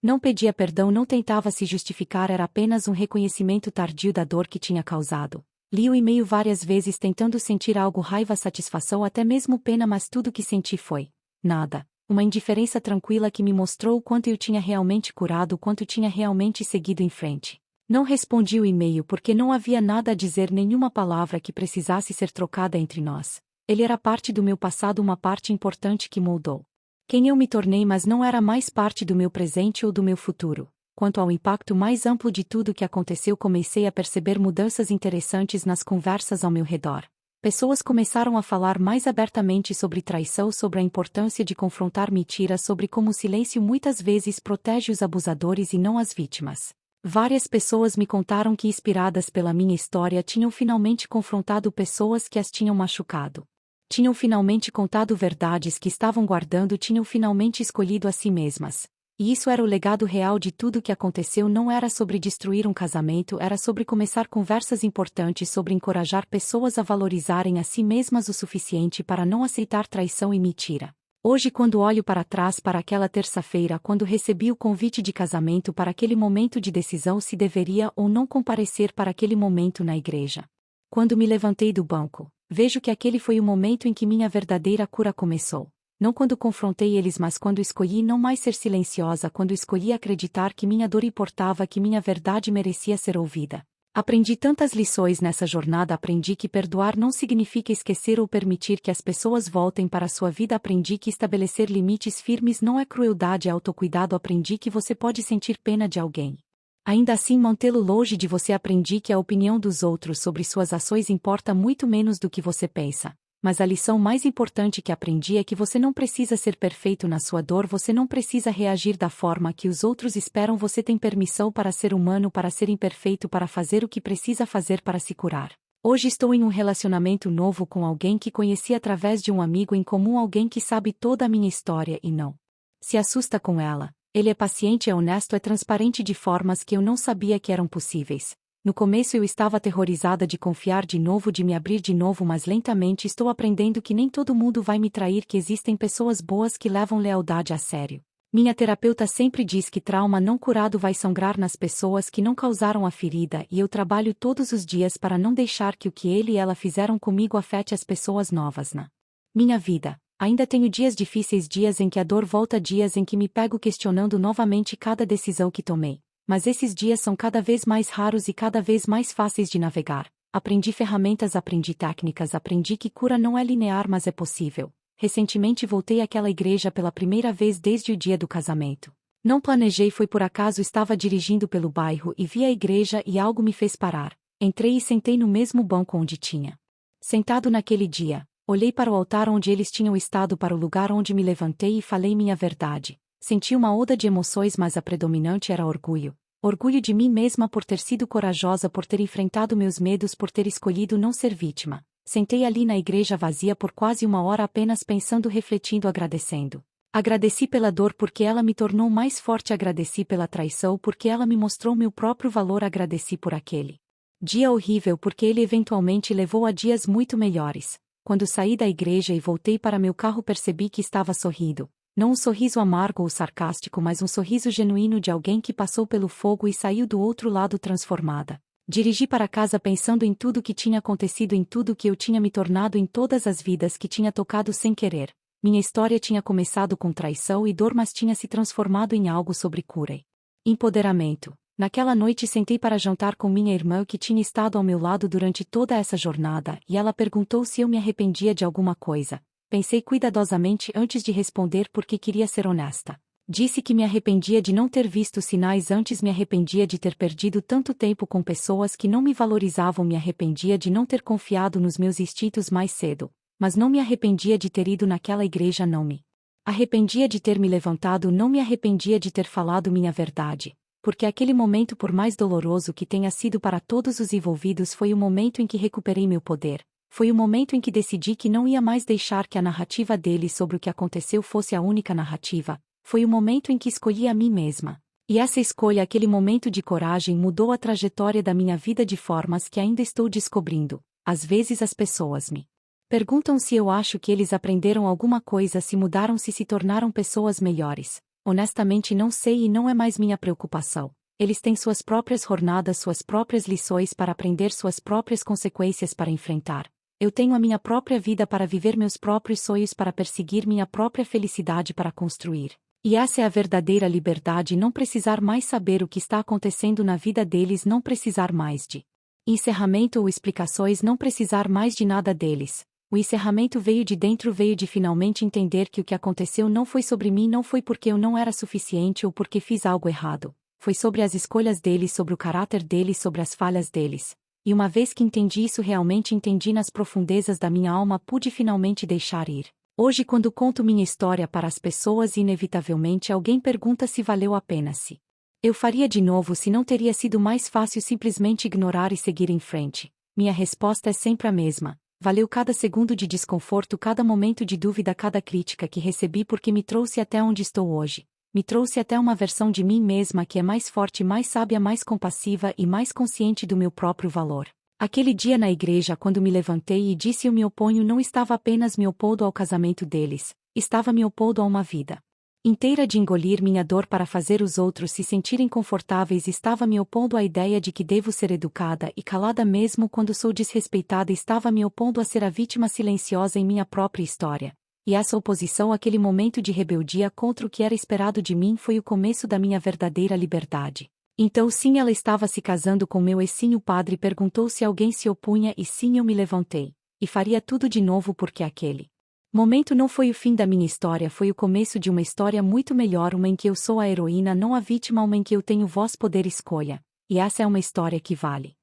Não pedia perdão, não tentava se justificar, era apenas um reconhecimento tardio da dor que tinha causado. Li o e-mail várias vezes tentando sentir algo, raiva, satisfação, até mesmo pena, mas tudo que senti foi nada. Uma indiferença tranquila que me mostrou o quanto eu tinha realmente curado, o quanto tinha realmente seguido em frente. Não respondi o e-mail porque não havia nada a dizer, nenhuma palavra que precisasse ser trocada entre nós. Ele era parte do meu passado, uma parte importante que moldou quem eu me tornei, mas não era mais parte do meu presente ou do meu futuro. Quanto ao impacto mais amplo de tudo que aconteceu, comecei a perceber mudanças interessantes nas conversas ao meu redor. Pessoas começaram a falar mais abertamente sobre traição, sobre a importância de confrontar mentiras, sobre como o silêncio muitas vezes protege os abusadores e não as vítimas. Várias pessoas me contaram que, inspiradas pela minha história, tinham finalmente confrontado pessoas que as tinham machucado. Tinham finalmente contado verdades que estavam guardando, tinham finalmente escolhido a si mesmas. E isso era o legado real de tudo o que aconteceu. Não era sobre destruir um casamento, era sobre começar conversas importantes, sobre encorajar pessoas a valorizarem a si mesmas o suficiente para não aceitar traição e mentira. Hoje, quando olho para trás, para aquela terça-feira, quando recebi o convite de casamento, para aquele momento de decisão se deveria ou não comparecer para aquele momento na igreja. Quando me levantei do banco, vejo que aquele foi o momento em que minha verdadeira cura começou. Não quando confrontei eles, mas quando escolhi não mais ser silenciosa, quando escolhi acreditar que minha dor importava, que minha verdade merecia ser ouvida. Aprendi tantas lições nessa jornada. Aprendi que perdoar não significa esquecer ou permitir que as pessoas voltem para a sua vida. Aprendi que estabelecer limites firmes não é crueldade, é autocuidado. Aprendi que você pode sentir pena de alguém, ainda assim mantê-lo longe de você. Aprendi que a opinião dos outros sobre suas ações importa muito menos do que você pensa. Mas a lição mais importante que aprendi é que você não precisa ser perfeito na sua dor, você não precisa reagir da forma que os outros esperam. Você tem permissão para ser humano, para ser imperfeito, para fazer o que precisa fazer para se curar. Hoje estou em um relacionamento novo com alguém que conheci através de um amigo em comum, alguém que sabe toda a minha história e não se assusta com ela. Ele é paciente, é honesto, é transparente de formas que eu não sabia que eram possíveis. No começo eu estava aterrorizada de confiar de novo, de me abrir de novo, mas lentamente estou aprendendo que nem todo mundo vai me trair, que existem pessoas boas que levam lealdade a sério. Minha terapeuta sempre diz que trauma não curado vai sangrar nas pessoas que não causaram a ferida, e eu trabalho todos os dias para não deixar que o que ele e ela fizeram comigo afete as pessoas novas na minha vida. Ainda tenho dias difíceis, dias em que a dor volta, dias em que me pego questionando novamente cada decisão que tomei. Mas esses dias são cada vez mais raros e cada vez mais fáceis de navegar. Aprendi ferramentas, aprendi técnicas, aprendi que cura não é linear, mas é possível. Recentemente voltei àquela igreja pela primeira vez desde o dia do casamento. Não planejei, foi por acaso. Estava dirigindo pelo bairro e vi a igreja e algo me fez parar. Entrei e sentei no mesmo banco onde tinha sentado naquele dia. Olhei para o altar onde eles tinham estado, para o lugar onde me levantei e falei minha verdade. Senti uma onda de emoções, mas a predominante era orgulho. Orgulho de mim mesma por ter sido corajosa, por ter enfrentado meus medos, por ter escolhido não ser vítima. Sentei ali na igreja vazia por quase uma hora apenas pensando, refletindo, agradecendo. Agradeci pela dor porque ela me tornou mais forte, agradeci pela traição porque ela me mostrou meu próprio valor, agradeci por aquele dia horrível porque ele eventualmente levou a dias muito melhores. Quando saí da igreja e voltei para meu carro, percebi que estava sorrindo. Não um sorriso amargo ou sarcástico, mas um sorriso genuíno de alguém que passou pelo fogo e saiu do outro lado transformada. Dirigi para casa pensando em tudo que tinha acontecido, em tudo que eu tinha me tornado, em todas as vidas que tinha tocado sem querer. Minha história tinha começado com traição e dor, mas tinha se transformado em algo sobre cura e empoderamento. Naquela noite sentei para jantar com minha irmã, que tinha estado ao meu lado durante toda essa jornada, e ela perguntou se eu me arrependia de alguma coisa. Pensei cuidadosamente antes de responder porque queria ser honesta. Disse que me arrependia de não ter visto sinais antes, me arrependia de ter perdido tanto tempo com pessoas que não me valorizavam, me arrependia de não ter confiado nos meus instintos mais cedo, mas não me arrependia de ter ido naquela igreja, não me Arrependia de ter me levantado, não me arrependia de ter falado minha verdade, porque aquele momento, por mais doloroso que tenha sido para todos os envolvidos, foi o momento em que recuperei meu poder. Foi o momento em que decidi que não ia mais deixar que a narrativa deles sobre o que aconteceu fosse a única narrativa. Foi o momento em que escolhi a mim mesma. E essa escolha, aquele momento de coragem, mudou a trajetória da minha vida de formas que ainda estou descobrindo. Às vezes as pessoas me perguntam se eu acho que eles aprenderam alguma coisa, se mudaram, se tornaram pessoas melhores. Honestamente não sei e não é mais minha preocupação. Eles têm suas próprias jornadas, suas próprias lições para aprender, suas próprias consequências para enfrentar. Eu tenho a minha própria vida para viver, meus próprios sonhos para perseguir, minha própria felicidade para construir. E essa é a verdadeira liberdade: não precisar mais saber o que está acontecendo na vida deles, não precisar mais de encerramento ou explicações, não precisar mais de nada deles. O encerramento veio de dentro, veio de finalmente entender que o que aconteceu não foi sobre mim, não foi porque eu não era suficiente ou porque fiz algo errado. Foi sobre as escolhas deles, sobre o caráter deles, sobre as falhas deles. E uma vez que entendi isso, realmente entendi nas profundezas da minha alma, pude finalmente deixar ir. Hoje, quando conto minha história para as pessoas, inevitavelmente alguém pergunta se valeu a pena, se eu faria de novo, se não teria sido mais fácil simplesmente ignorar e seguir em frente. Minha resposta é sempre a mesma. Valeu cada segundo de desconforto, cada momento de dúvida, cada crítica que recebi, porque me trouxe até onde estou hoje. Me trouxe até uma versão de mim mesma que é mais forte, mais sábia, mais compassiva e mais consciente do meu próprio valor. Aquele dia na igreja, quando me levantei e disse eu me oponho, não estava apenas me opondo ao casamento deles, estava me opondo a uma vida inteira de engolir minha dor para fazer os outros se sentirem confortáveis, estava me opondo à ideia de que devo ser educada e calada mesmo quando sou desrespeitada, estava me opondo a ser a vítima silenciosa em minha própria história. E essa oposição, aquele momento de rebeldia contra o que era esperado de mim, foi o começo da minha verdadeira liberdade. Então sim, ela estava se casando com meu ex, sim, o padre perguntou se alguém se opunha e sim, eu me levantei. E faria tudo de novo porque aquele momento não foi o fim da minha história, foi o começo de uma história muito melhor, uma em que eu sou a heroína, não a vítima, uma em que eu tenho voz, poder, escolha. E essa é uma história que vale